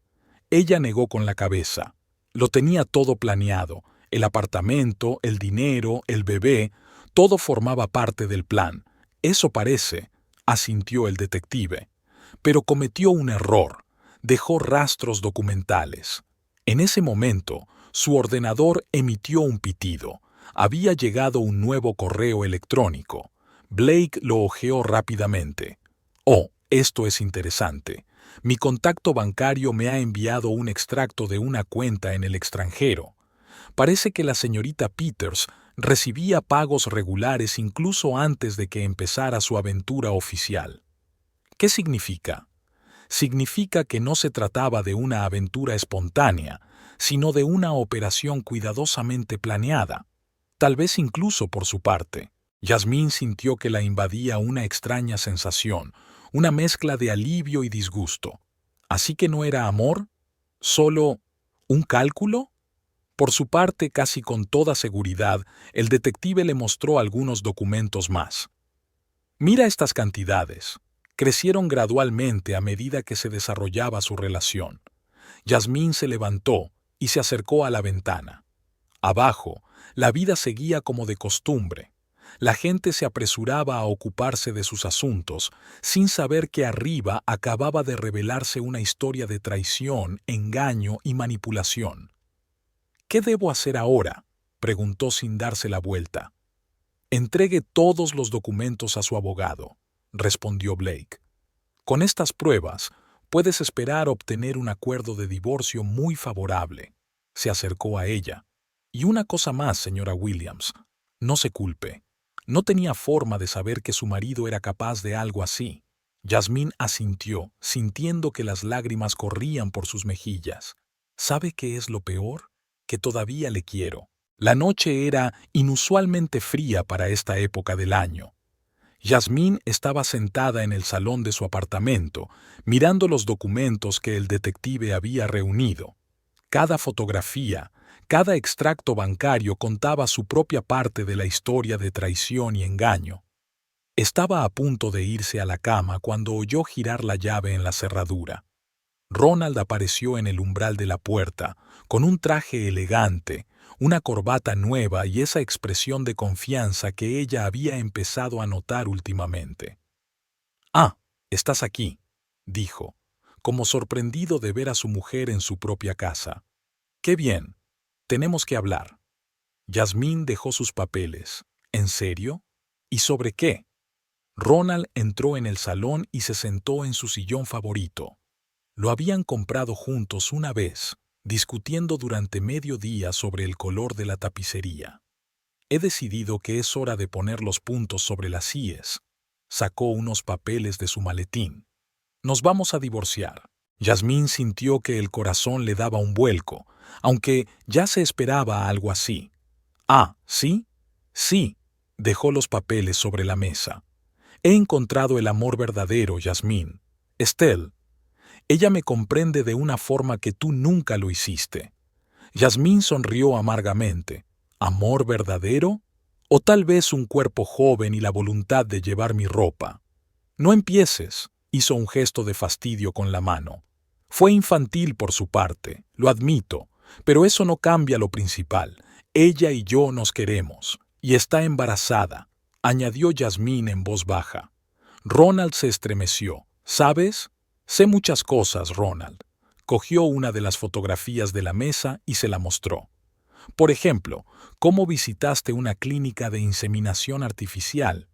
Ella negó con la cabeza. Lo tenía todo planeado. El apartamento, el dinero, el bebé, todo formaba parte del plan. «Eso parece», asintió el detective. «Pero cometió un error. Dejó rastros documentales». En ese momento, su ordenador emitió un pitido. Había llegado un nuevo correo electrónico. Blake lo hojeó rápidamente. Oh, esto es interesante. Mi contacto bancario me ha enviado un extracto de una cuenta en el extranjero. Parece que la señorita Peters recibía pagos regulares incluso antes de que empezara su aventura oficial. ¿Qué significa? Significa que no se trataba de una aventura espontánea, sino de una operación cuidadosamente planeada, tal vez incluso por su parte. Yasmín sintió que la invadía una extraña sensación, una mezcla de alivio y disgusto. ¿Así que no era amor? ¿Solo un cálculo? Por su parte, casi con toda seguridad, el detective le mostró algunos documentos más. Mira estas cantidades. Crecieron gradualmente a medida que se desarrollaba su relación. Yasmín se levantó y se acercó a la ventana. Abajo, la vida seguía como de costumbre. La gente se apresuraba a ocuparse de sus asuntos, sin saber que arriba acababa de revelarse una historia de traición, engaño y manipulación. ¿Qué debo hacer ahora?, preguntó sin darse la vuelta. Entregue todos los documentos a su abogado, respondió Blake. Con estas pruebas, puedes esperar obtener un acuerdo de divorcio muy favorable. Se acercó a ella. Y una cosa más, señora Williams. No se culpe. No tenía forma de saber que su marido era capaz de algo así. Yasmín asintió, sintiendo que las lágrimas corrían por sus mejillas. ¿Sabe qué es lo peor? Que todavía le quiero. La noche era inusualmente fría para esta época del año. Yasmín estaba sentada en el salón de su apartamento, mirando los documentos que el detective había reunido. Cada fotografía, cada extracto bancario contaba su propia parte de la historia de traición y engaño. Estaba a punto de irse a la cama cuando oyó girar la llave en la cerradura. Ronald apareció en el umbral de la puerta, con un traje elegante, una corbata nueva y esa expresión de confianza que ella había empezado a notar últimamente. «Ah, estás aquí», dijo, como sorprendido de ver a su mujer en su propia casa. «Qué bien. Tenemos que hablar». Yasmín dejó sus papeles. ¿En serio? ¿Y sobre qué? Ronald entró en el salón y se sentó en su sillón favorito. Lo habían comprado juntos una vez, discutiendo durante medio día sobre el color de la tapicería. He decidido que es hora de poner los puntos sobre las íes. Sacó unos papeles de su maletín. Nos vamos a divorciar. Yasmín sintió que el corazón le daba un vuelco, aunque ya se esperaba algo así. Ah, ¿sí? Sí. Dejó los papeles sobre la mesa. He encontrado el amor verdadero, Yasmín. Estelle. Ella me comprende de una forma que tú nunca lo hiciste. Yasmín sonrió amargamente. ¿Amor verdadero? ¿O tal vez un cuerpo joven y la voluntad de llevar mi ropa? No empieces, hizo un gesto de fastidio con la mano. Fue infantil por su parte, lo admito, pero eso no cambia lo principal. Ella y yo nos queremos, y está embarazada, añadió Yasmín en voz baja. Ronald se estremeció. ¿Sabes? Sé muchas cosas, Ronald. Cogió una de las fotografías de la mesa y se la mostró. Por ejemplo, cómo visitaste una clínica de inseminación artificial,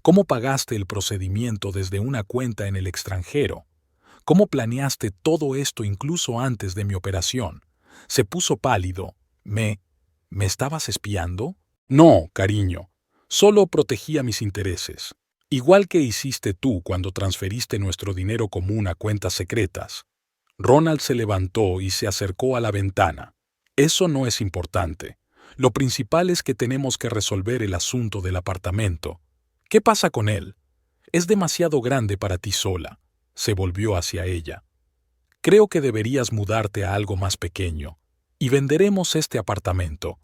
cómo pagaste el procedimiento desde una cuenta en el extranjero, cómo planeaste todo esto incluso antes de mi operación. Se puso pálido. ¿Me estabas espiando? No, cariño. Solo protegía mis intereses. Igual que hiciste tú cuando transferiste nuestro dinero común a cuentas secretas. Ronald se levantó y se acercó a la ventana. Eso no es importante. Lo principal es que tenemos que resolver el asunto del apartamento. ¿Qué pasa con él? Es demasiado grande para ti sola. Se volvió hacia ella. Creo que deberías mudarte a algo más pequeño. Y venderemos este apartamento.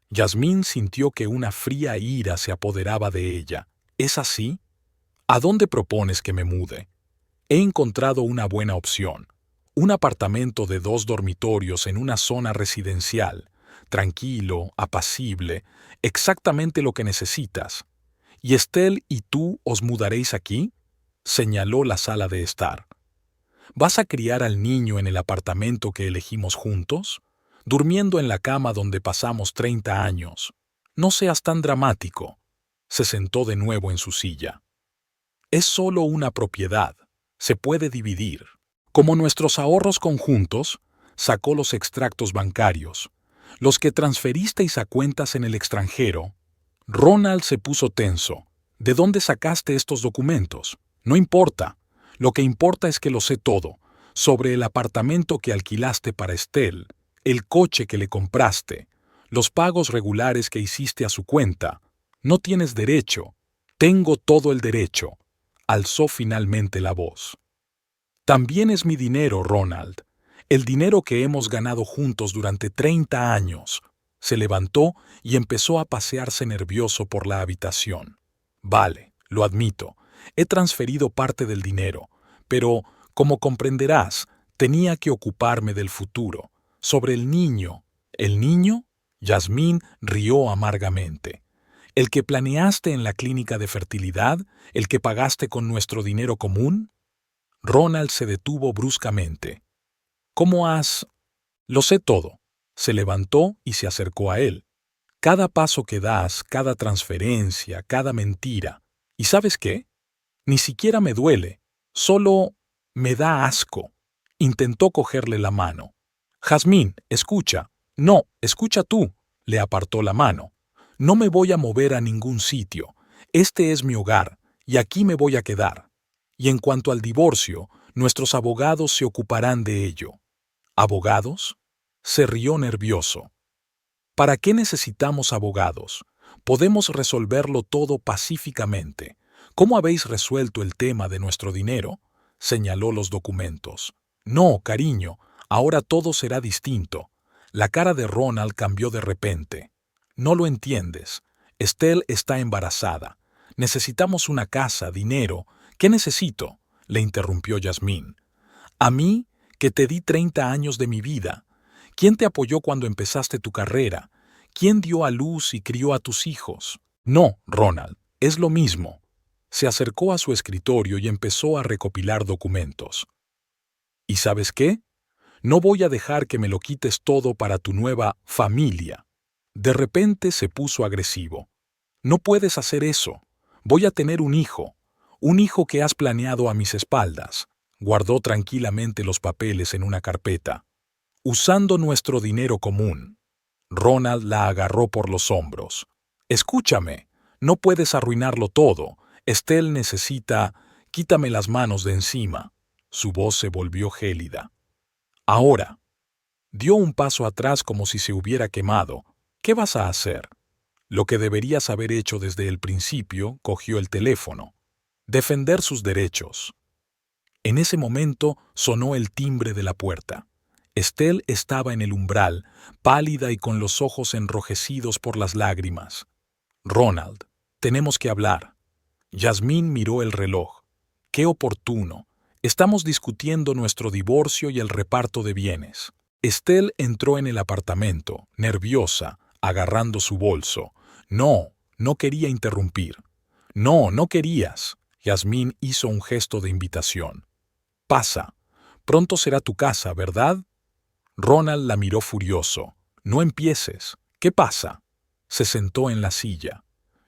Yasmín sintió que una fría ira se apoderaba de ella. ¿Es así? ¿A dónde propones que me mude? He encontrado una buena opción. Un apartamento de 2 dormitorios en una zona residencial, tranquilo, apacible, exactamente lo que necesitas. ¿Y Estelle y tú os mudaréis aquí?, señaló la sala de estar. ¿Vas a criar al niño en el apartamento que elegimos juntos? Durmiendo en la cama donde pasamos 30 años. No seas tan dramático. Se sentó de nuevo en su silla. Es solo una propiedad. Se puede dividir. Como nuestros ahorros conjuntos, sacó los extractos bancarios, los que transferisteis a cuentas en el extranjero. Ronald se puso tenso. ¿De dónde sacaste estos documentos? No importa. Lo que importa es que lo sé todo, sobre el apartamento que alquilaste para Estelle, el coche que le compraste, los pagos regulares que hiciste a su cuenta. No tienes derecho. Tengo todo el derecho. Alzó finalmente la voz. También es mi dinero, Ronald. El dinero que hemos ganado juntos durante 30 años. Se levantó y empezó a pasearse nervioso por la habitación. Vale, lo admito. He transferido parte del dinero, pero, como comprenderás, tenía que ocuparme del futuro. Sobre el niño. ¿El niño? Yasmín rió amargamente. ¿El que planeaste en la clínica de fertilidad? ¿El que pagaste con nuestro dinero común? Ronald se detuvo bruscamente. ¿Cómo has...? Lo sé todo. Se levantó y se acercó a él. Cada paso que das, cada transferencia, cada mentira. ¿Y sabes qué? Ni siquiera me duele. Solo me da asco. Intentó cogerle la mano. Jazmín, escucha. No, escucha tú. Le apartó la mano. No me voy a mover a ningún sitio. Este es mi hogar, y aquí me voy a quedar. Y en cuanto al divorcio, nuestros abogados se ocuparán de ello. ¿Abogados? Se rió nervioso. ¿Para qué necesitamos abogados? Podemos resolverlo todo pacíficamente. ¿Cómo habéis resuelto el tema de nuestro dinero? Señaló los documentos. No, cariño, ahora todo será distinto. La cara de Ronald cambió de repente. No lo entiendes. Estelle está embarazada. Necesitamos una casa, dinero. ¿Qué necesito? Le interrumpió Yasmín. A mí, que te di 30 años de mi vida. ¿Quién te apoyó cuando empezaste tu carrera? ¿Quién dio a luz y crió a tus hijos? No, Ronald, es lo mismo. Se acercó a su escritorio y empezó a recopilar documentos. ¿Y sabes qué? No voy a dejar que me lo quites todo para tu nueva familia. De repente se puso agresivo. No puedes hacer eso. Voy a tener un hijo que has planeado a mis espaldas. Guardó tranquilamente los papeles en una carpeta. Usando nuestro dinero común. Ronald la agarró por los hombros. Escúchame, no puedes arruinarlo todo. Estelle necesita... Quítame las manos de encima. Su voz se volvió gélida. Ahora. Dio un paso atrás como si se hubiera quemado. ¿Qué vas a hacer? Lo que deberías haber hecho desde el principio, cogió el teléfono. Defender sus derechos. En ese momento sonó el timbre de la puerta. Estelle estaba en el umbral, pálida y con los ojos enrojecidos por las lágrimas. Ronald, tenemos que hablar. Yasmín miró el reloj. Qué oportuno. Estamos discutiendo nuestro divorcio y el reparto de bienes. Estelle entró en el apartamento, nerviosa, agarrando su bolso. No, no quería interrumpir. No, no querías. Yasmín hizo un gesto de invitación. Pasa. Pronto será tu casa, ¿verdad? Ronald la miró furioso. No empieces. ¿Qué pasa? Se sentó en la silla.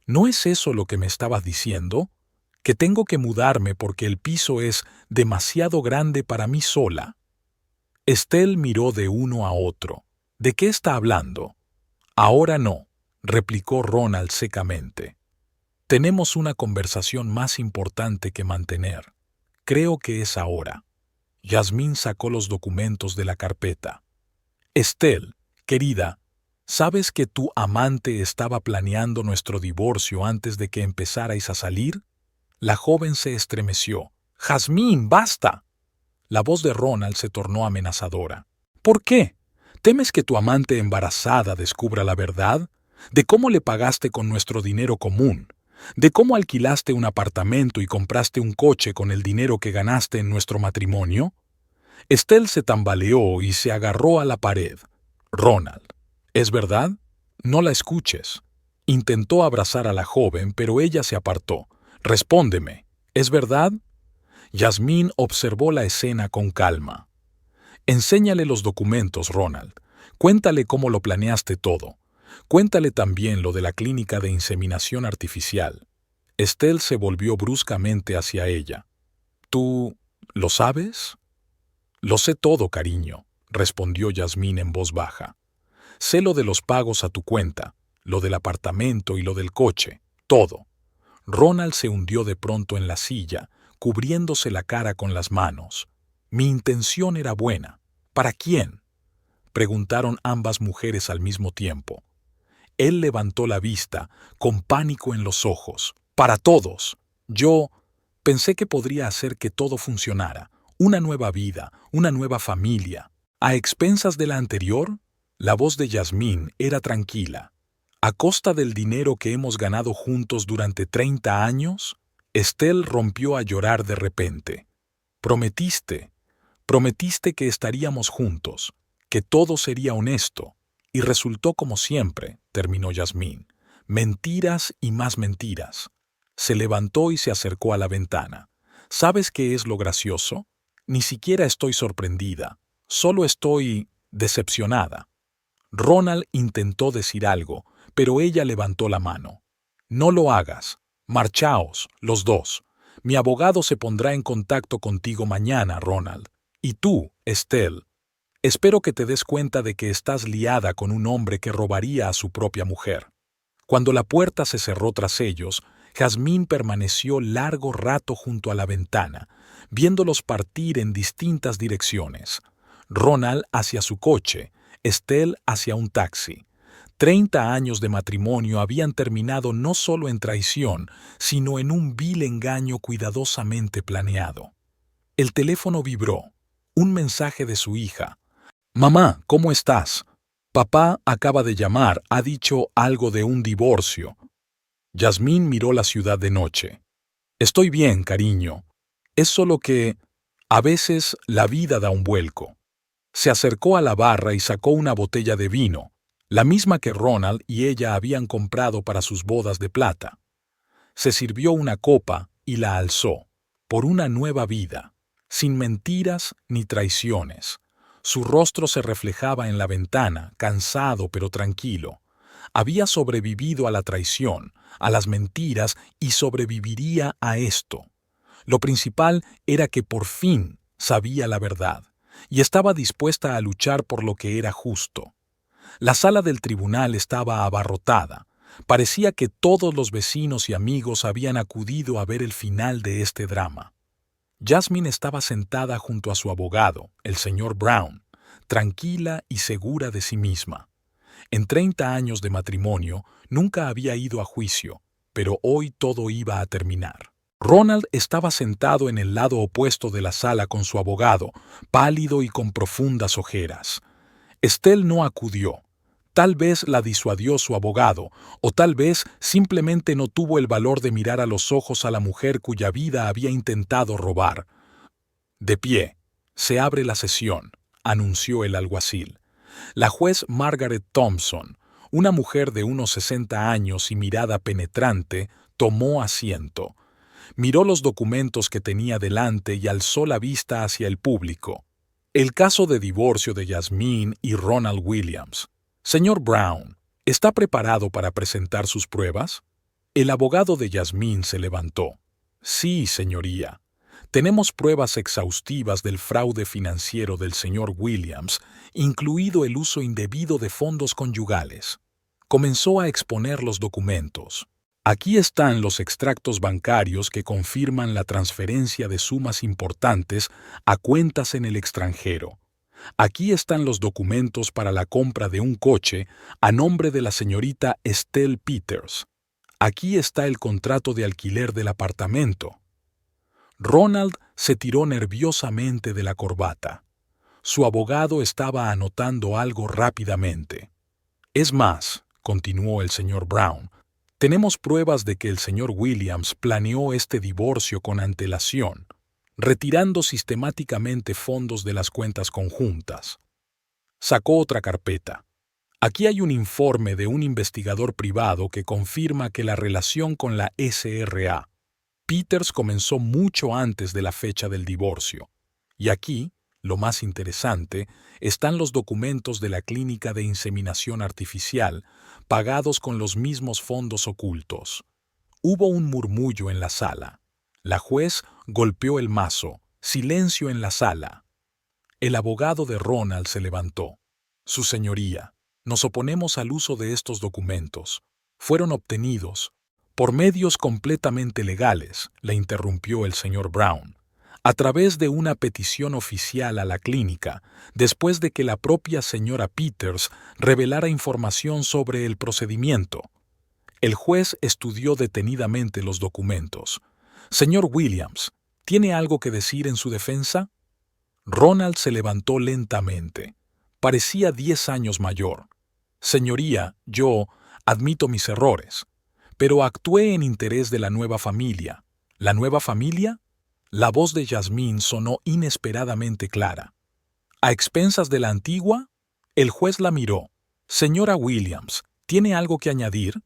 ¿No es eso lo que me estabas diciendo? ¿Que tengo que mudarme porque el piso es demasiado grande para mí sola? Estelle miró de uno a otro. ¿De qué está hablando? Ahora no, replicó Ronald secamente. Tenemos una conversación más importante que mantener. Creo que es ahora. Yasmín sacó los documentos de la carpeta. Estelle, querida, ¿sabes que tu amante estaba planeando nuestro divorcio antes de que empezarais a salir? La joven se estremeció. Yasmín, basta. La voz de Ronald se tornó amenazadora. ¿Por qué? ¿Temes que tu amante embarazada descubra la verdad? ¿De cómo le pagaste con nuestro dinero común? ¿De cómo alquilaste un apartamento y compraste un coche con el dinero que ganaste en nuestro matrimonio? Estelle se tambaleó y se agarró a la pared. Ronald, ¿es verdad? No la escuches. Intentó abrazar a la joven, pero ella se apartó. Respóndeme, ¿es verdad? Yasmín observó la escena con calma. Enséñale los documentos, Ronald. Cuéntale cómo lo planeaste todo. Cuéntale también lo de la clínica de inseminación artificial. Estelle se volvió bruscamente hacia ella. ¿Tú lo sabes? Lo sé todo, cariño, respondió Yasmín en voz baja. Sé lo de los pagos a tu cuenta, lo del apartamento y lo del coche, todo. Ronald se hundió de pronto en la silla, cubriéndose la cara con las manos. Mi intención era buena. ¿Para quién? Preguntaron ambas mujeres al mismo tiempo. Él levantó la vista, con pánico en los ojos. Para todos. Yo pensé que podría hacer que todo funcionara. Una nueva vida, una nueva familia. ¿A expensas de la anterior? La voz de Yasmín era tranquila. ¿A costa del dinero que hemos ganado juntos durante 30 años? Estelle rompió a llorar de repente. Prometiste que estaríamos juntos, que todo sería honesto. Y resultó como siempre, terminó Yasmín. Mentiras y más mentiras. Se levantó y se acercó a la ventana. ¿Sabes qué es lo gracioso? Ni siquiera estoy sorprendida. Solo estoy decepcionada. Ronald intentó decir algo, pero ella levantó la mano. No lo hagas. Marchaos, los dos. Mi abogado se pondrá en contacto contigo mañana, Ronald. Y tú, Estelle. Espero que te des cuenta de que estás liada con un hombre que robaría a su propia mujer. Cuando la puerta se cerró tras ellos, Jazmín permaneció largo rato junto a la ventana, viéndolos partir en distintas direcciones. Ronald hacia su coche, Estelle hacia un taxi. 30 años de matrimonio habían terminado no solo en traición, sino en un vil engaño cuidadosamente planeado. El teléfono vibró. Un mensaje de su hija. «Mamá, ¿cómo estás? Papá acaba de llamar, ha dicho algo de un divorcio». Yasmín miró la ciudad de noche. «Estoy bien, cariño. Es solo que, a veces, la vida da un vuelco». Se acercó a la barra y sacó una botella de vino, la misma que Ronald y ella habían comprado para sus bodas de plata. Se sirvió una copa y la alzó, por una nueva vida, sin mentiras ni traiciones. Su rostro se reflejaba en la ventana, cansado pero tranquilo. Había sobrevivido a la traición, a las mentiras y sobreviviría a esto. Lo principal era que por fin sabía la verdad y estaba dispuesta a luchar por lo que era justo. La sala del tribunal estaba abarrotada. Parecía que todos los vecinos y amigos habían acudido a ver el final de este drama. Yasmín estaba sentada junto a su abogado, el señor Brown, tranquila y segura de sí misma. En 30 años de matrimonio nunca había ido a juicio, pero hoy todo iba a terminar. Ronald estaba sentado en el lado opuesto de la sala con su abogado, pálido y con profundas ojeras. Estelle no acudió. Tal vez la disuadió su abogado, o tal vez simplemente no tuvo el valor de mirar a los ojos a la mujer cuya vida había intentado robar. «De pie. Se abre la sesión», anunció el alguacil. La juez Margaret Thompson, una mujer de unos 60 años y mirada penetrante, tomó asiento. Miró los documentos que tenía delante y alzó la vista hacia el público. El caso de divorcio de Yasmín y Ronald Williams. «Señor Brown, ¿está preparado para presentar sus pruebas?» El abogado de Yasmín se levantó. «Sí, señoría. Tenemos pruebas exhaustivas del fraude financiero del señor Williams, incluido el uso indebido de fondos conyugales». Comenzó a exponer los documentos. «Aquí están los extractos bancarios que confirman la transferencia de sumas importantes a cuentas en el extranjero. Aquí están los documentos para la compra de un coche a nombre de la señorita Estelle Peters. Aquí está el contrato de alquiler del apartamento». Ronald se tiró nerviosamente de la corbata. Su abogado estaba anotando algo rápidamente. «Es más», continuó el señor Brown, «tenemos pruebas de que el señor Williams planeó este divorcio con antelación, retirando sistemáticamente fondos de las cuentas conjuntas». Sacó otra carpeta. «Aquí hay un informe de un investigador privado que confirma que la relación con la SRA Peters comenzó mucho antes de la fecha del divorcio. Y aquí Lo más interesante están los documentos de la clínica de inseminación artificial, pagados con los mismos fondos ocultos. Hubo un murmullo en la sala. La juez golpeó el mazo. Silencio en la sala. El abogado de Ronald se levantó. Su señoría, nos oponemos al uso de estos documentos. Fueron obtenidos por medios completamente legales, le interrumpió el señor Brown, a través de una petición oficial a la clínica, después de que la propia señora Peters revelara información sobre el procedimiento. El juez estudió detenidamente los documentos. Señor Williams, ¿tiene algo que decir en su defensa? Ronald se levantó lentamente. Parecía 10 años mayor. Señoría, yo admito mis errores, pero actué en interés de la nueva familia. ¿La nueva familia? La voz de Yasmín sonó inesperadamente clara. ¿A expensas de la antigua? El juez la miró. Señora Williams, ¿tiene algo que añadir?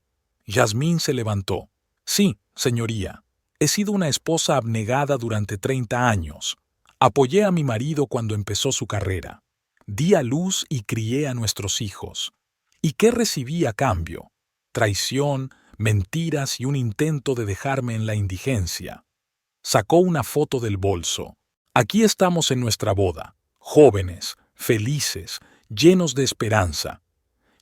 Yasmín se levantó. Sí, señoría. He sido una esposa abnegada durante 30 años. Apoyé a mi marido cuando empezó su carrera. Di a luz y crié a nuestros hijos. ¿Y qué recibí a cambio? Traición, mentiras y un intento de dejarme en la indigencia. Sacó una foto del bolso. Aquí estamos en nuestra boda, jóvenes, felices, llenos de esperanza.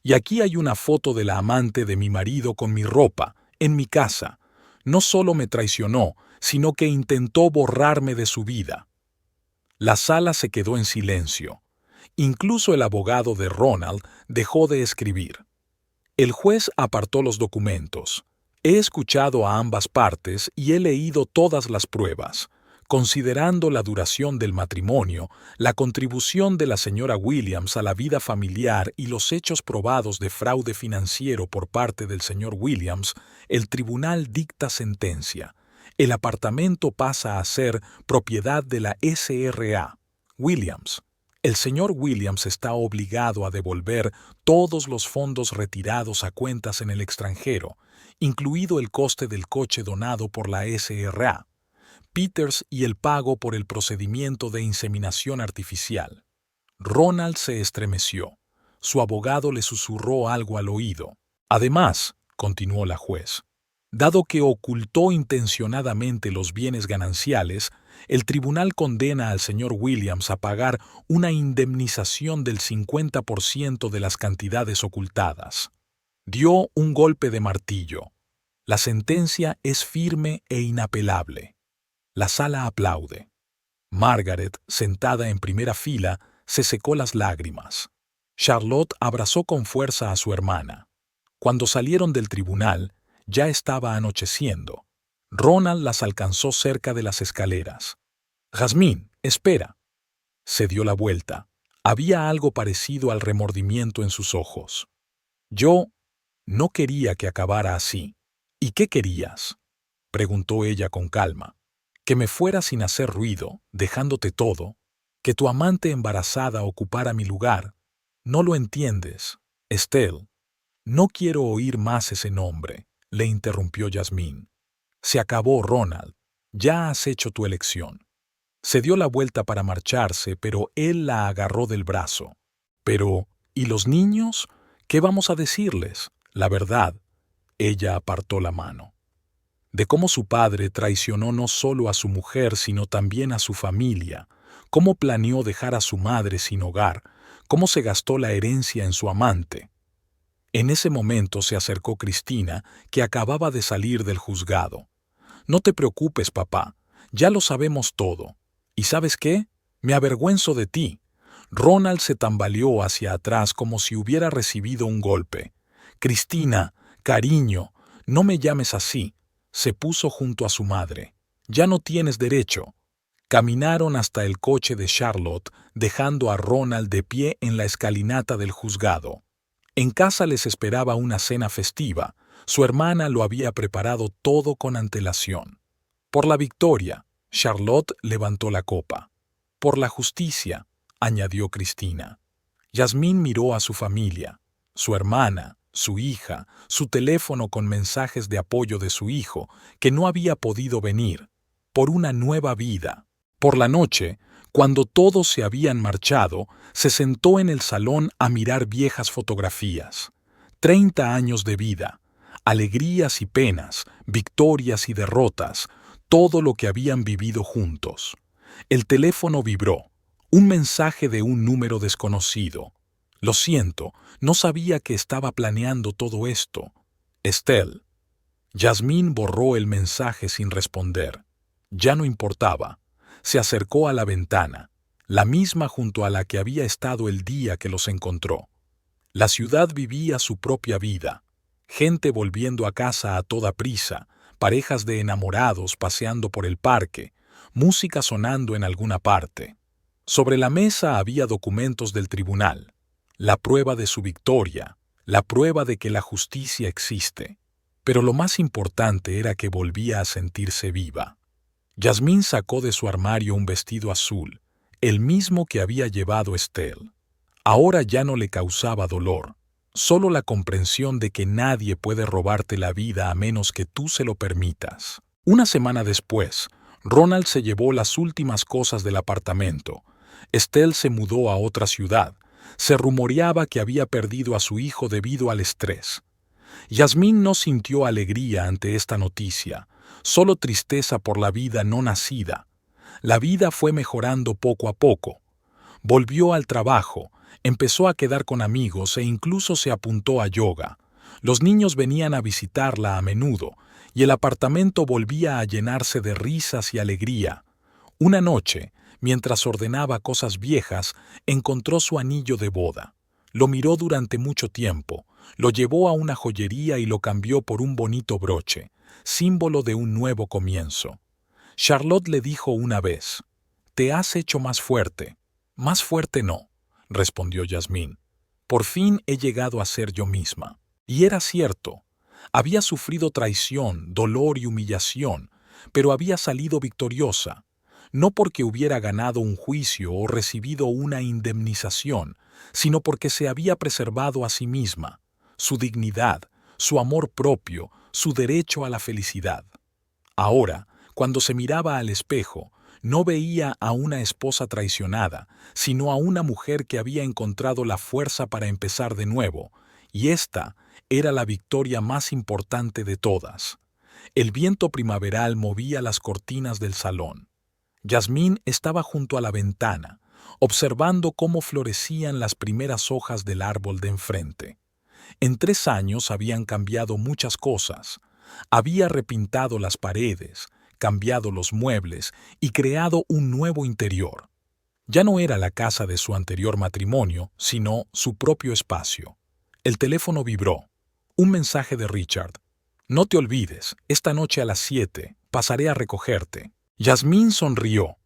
Y aquí hay una foto de la amante de mi marido con mi ropa, en mi casa. No solo me traicionó, sino que intentó borrarme de su vida. La sala se quedó en silencio. Incluso el abogado de Ronald dejó de escribir. El juez apartó los documentos. He escuchado a ambas partes y he leído todas las pruebas. Considerando la duración del matrimonio, la contribución de la señora Williams a la vida familiar y los hechos probados de fraude financiero por parte del señor Williams, el tribunal dicta sentencia. El apartamento pasa a ser propiedad de la S.R.A. Williams. El señor Williams está obligado a devolver todos los fondos retirados a cuentas en el extranjero, incluido el coste del coche donado por la S.R.A. Peters y el pago por el procedimiento de inseminación artificial. Ronald se estremeció. Su abogado le susurró algo al oído. Además, continuó la juez, dado que ocultó intencionadamente los bienes gananciales, el tribunal condena al señor Williams a pagar una indemnización del 50% de las cantidades ocultadas. Dio un golpe de martillo. La sentencia es firme e inapelable. La sala aplaude. Margaret, sentada en primera fila, se secó las lágrimas. Charlotte abrazó con fuerza a su hermana. Cuando salieron del tribunal, ya estaba anocheciendo. Ronald las alcanzó cerca de las escaleras. «Jazmín, espera». Se dio la vuelta. Había algo parecido al remordimiento en sus ojos. «Yo no quería que acabara así». «¿Y qué querías?», preguntó ella con calma. «Que me fuera sin hacer ruido, dejándote todo. Que tu amante embarazada ocupara mi lugar. No lo entiendes, Estelle». «No quiero oír más ese nombre», le interrumpió Yasmín. «Se acabó, Ronald. Ya has hecho tu elección». Se dio la vuelta para marcharse, pero él la agarró del brazo. «Pero, ¿y los niños? ¿Qué vamos a decirles? La verdad». Ella apartó la mano. De cómo su padre traicionó no solo a su mujer, sino también a su familia, cómo planeó dejar a su madre sin hogar, cómo se gastó la herencia en su amante. En ese momento se acercó Cristina, que acababa de salir del juzgado. «No te preocupes, papá, ya lo sabemos todo. ¿Y sabes qué? Me avergüenzo de ti». Ronald se tambaleó hacia atrás como si hubiera recibido un golpe. «Cristina, cariño, no me llames así». Se puso junto a su madre. «Ya no tienes derecho». Caminaron hasta el coche de Charlotte, dejando a Ronald de pie en la escalinata del juzgado. En casa les esperaba una cena festiva. Su hermana lo había preparado todo con antelación. «Por la victoria», Charlotte levantó la copa. «Por la justicia», añadió Cristina. Yasmín miró a su familia, su hermana, su hija, su teléfono con mensajes de apoyo de su hijo, que no había podido venir, por una nueva vida. Por la noche, Cuando todos se habían marchado, se sentó en el salón a mirar viejas fotografías. 30 años de vida, alegrías y penas, victorias y derrotas, todo lo que habían vivido juntos. El teléfono vibró. Un mensaje de un número desconocido. Lo siento, no sabía que estaba planeando todo esto. Estelle. Yasmín borró el mensaje sin responder. Ya no importaba. Se acercó a la ventana, la misma junto a la que había estado el día que los encontró. La ciudad vivía su propia vida. Gente volviendo a casa a toda prisa, parejas de enamorados paseando por el parque, música sonando en alguna parte. Sobre la mesa había documentos del tribunal, la prueba de su victoria, la prueba de que la justicia existe. Pero lo más importante era que volvía a sentirse viva. Yasmín sacó de su armario un vestido azul, el mismo que había llevado Estelle. Ahora ya no le causaba dolor, solo la comprensión de que nadie puede robarte la vida a menos que tú se lo permitas. Una semana después, Ronald se llevó las últimas cosas del apartamento. Estelle se mudó a otra ciudad. Se rumoreaba que había perdido a su hijo debido al estrés. Yasmín no sintió alegría ante esta noticia, solo tristeza por la vida no nacida. La vida fue mejorando poco a poco. Volvió al trabajo, empezó a quedar con amigos e incluso se apuntó a yoga. Los niños venían a visitarla a menudo y el apartamento volvía a llenarse de risas y alegría. Una noche, mientras ordenaba cosas viejas, encontró su anillo de boda. Lo miró durante mucho tiempo, lo llevó a una joyería y lo cambió por un bonito broche, símbolo de un nuevo comienzo. Charlotte le dijo una vez: «Te has hecho más fuerte». «Más fuerte no», respondió Yasmín. «Por fin he llegado a ser yo misma». Y era cierto. Había sufrido traición, dolor y humillación, pero había salido victoriosa. No porque hubiera ganado un juicio o recibido una indemnización, sino porque se había preservado a sí misma, su dignidad, su amor propio, su derecho a la felicidad. Ahora, cuando se miraba al espejo, no veía a una esposa traicionada, sino a una mujer que había encontrado la fuerza para empezar de nuevo, y esta era la victoria más importante de todas. El viento primaveral movía las cortinas del salón. Yasmín estaba junto a la ventana, observando cómo florecían las primeras hojas del árbol de enfrente. En 3 años habían cambiado muchas cosas. Había repintado las paredes, cambiado los muebles y creado un nuevo interior. Ya no era la casa de su anterior matrimonio, sino su propio espacio. El teléfono vibró. Un mensaje de Richard. «No te olvides, esta noche a las 7 pasaré a recogerte». Yasmín sonrió.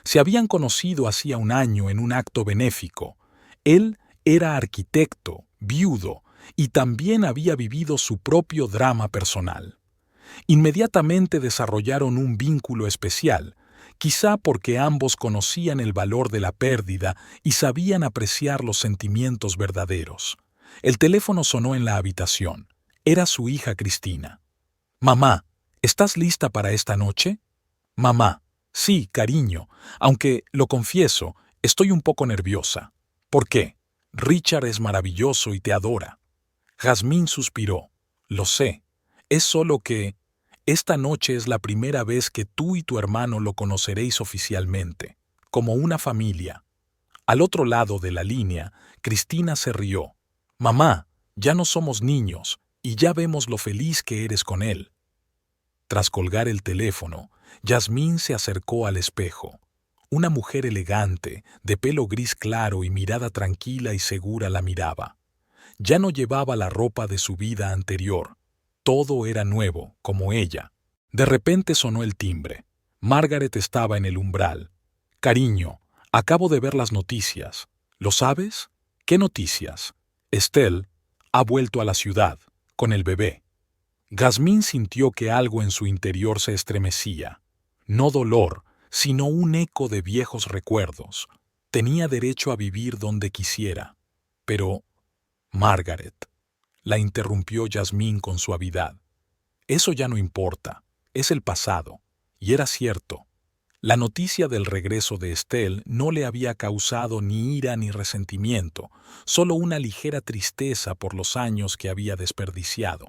Se habían conocido hacía un año en un acto benéfico. Él era arquitecto, viudo, y también había vivido su propio drama personal. Inmediatamente desarrollaron un vínculo especial, quizá porque ambos conocían el valor de la pérdida y sabían apreciar los sentimientos verdaderos. El teléfono sonó en la habitación. Era su hija Cristina. «Mamá, ¿estás lista para esta noche?» «Mamá, sí, cariño, aunque, lo confieso, estoy un poco nerviosa». «¿Por qué?» «Richard es maravilloso y te adora». Yasmín suspiró. «Lo sé. Es solo que esta noche es la primera vez que tú y tu hermano lo conoceréis oficialmente, como una familia». Al otro lado de la línea, Cristina se rió. «Mamá, ya no somos niños y ya vemos lo feliz que eres con él». Tras colgar el teléfono, Yasmín se acercó al espejo. Una mujer elegante, de pelo gris claro y mirada tranquila y segura la miraba. Ya no llevaba la ropa de su vida anterior. Todo era nuevo, como ella. De repente sonó el timbre. Margaret estaba en el umbral. «Cariño, acabo de ver las noticias. ¿Lo sabes?» «¿Qué noticias?» «Estelle ha vuelto a la ciudad, con el bebé». Yasmín sintió que algo en su interior se estremecía. No dolor, sino un eco de viejos recuerdos. Tenía derecho a vivir donde quisiera. Pero, Margaret, la interrumpió Yasmín con suavidad. Eso ya no importa, es el pasado. Y era cierto. La noticia del regreso de Estelle no le había causado ni ira ni resentimiento, solo una ligera tristeza por los años que había desperdiciado.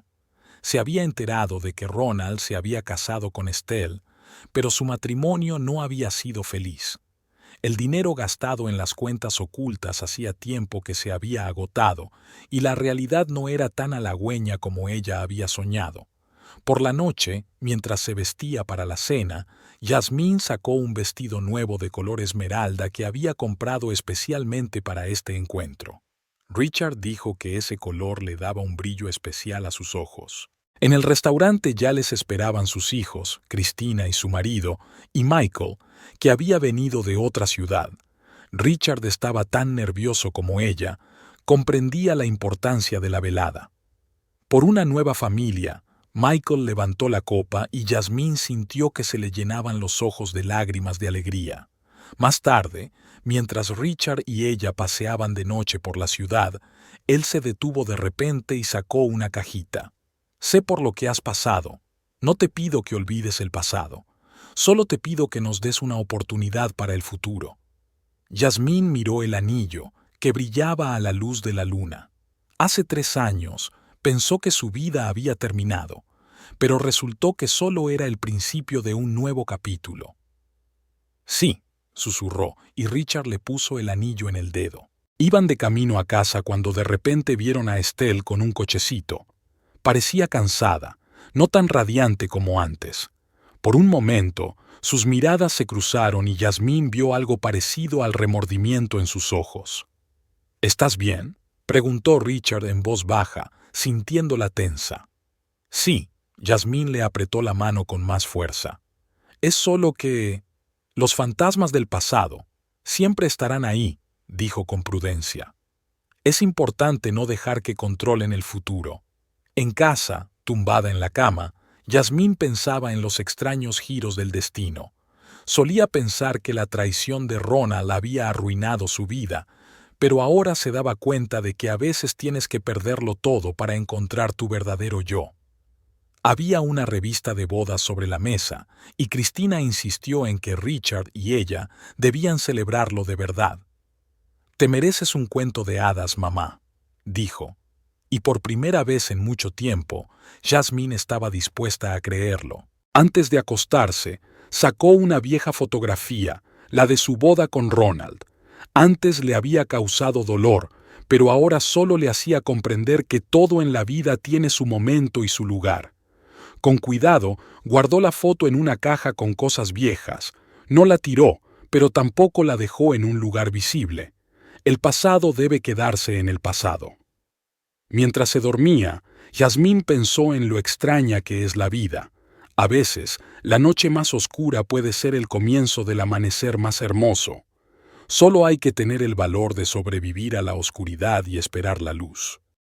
Se había enterado de que Ronald se había casado con Estelle, pero su matrimonio no había sido feliz. El dinero gastado en las cuentas ocultas hacía tiempo que se había agotado, y la realidad no era tan halagüeña como ella había soñado. Por la noche, mientras se vestía para la cena, Yasmín sacó un vestido nuevo de color esmeralda que había comprado especialmente para este encuentro. Richard dijo que ese color le daba un brillo especial a sus ojos. En el restaurante ya les esperaban sus hijos, Cristina y su marido, y Michael, que había venido de otra ciudad. Richard estaba tan nervioso como ella, comprendía la importancia de la velada. Por una nueva familia, Michael levantó la copa y Yasmín sintió que se le llenaban los ojos de lágrimas de alegría. Más tarde, mientras Richard y ella paseaban de noche por la ciudad, él se detuvo de repente y sacó una cajita. Sé por lo que has pasado. No te pido que olvides el pasado. Solo te pido que nos des una oportunidad para el futuro. Yasmín miró el anillo, que brillaba a la luz de la luna. Hace 3 años, pensó que su vida había terminado, pero resultó que solo era el principio de un nuevo capítulo. Sí, susurró, y Richard le puso el anillo en el dedo. Iban de camino a casa cuando de repente vieron a Estelle con un cochecito. Parecía cansada, no tan radiante como antes. Por un momento, sus miradas se cruzaron y Yasmín vio algo parecido al remordimiento en sus ojos. ¿Estás bien?, preguntó Richard en voz baja, sintiéndola tensa. Sí, Yasmín le apretó la mano con más fuerza. Es solo que... los fantasmas del pasado siempre estarán ahí, dijo con prudencia. Es importante no dejar que controlen el futuro. En casa, tumbada en la cama, Yasmín pensaba en los extraños giros del destino. Solía pensar que la traición de Ronald había arruinado su vida, pero ahora se daba cuenta de que a veces tienes que perderlo todo para encontrar tu verdadero yo. Había una revista de bodas sobre la mesa, y Cristina insistió en que Richard y ella debían celebrarlo de verdad. «Te mereces un cuento de hadas, mamá», dijo. Y por primera vez en mucho tiempo, Yasmín estaba dispuesta a creerlo. Antes de acostarse, sacó una vieja fotografía, la de su boda con Ronald. Antes le había causado dolor, pero ahora solo le hacía comprender que todo en la vida tiene su momento y su lugar. Con cuidado, guardó la foto en una caja con cosas viejas. No la tiró, pero tampoco la dejó en un lugar visible. El pasado debe quedarse en el pasado. Mientras se dormía, Yasmín pensó en lo extraña que es la vida. A veces, la noche más oscura puede ser el comienzo del amanecer más hermoso. Solo hay que tener el valor de sobrevivir a la oscuridad y esperar la luz.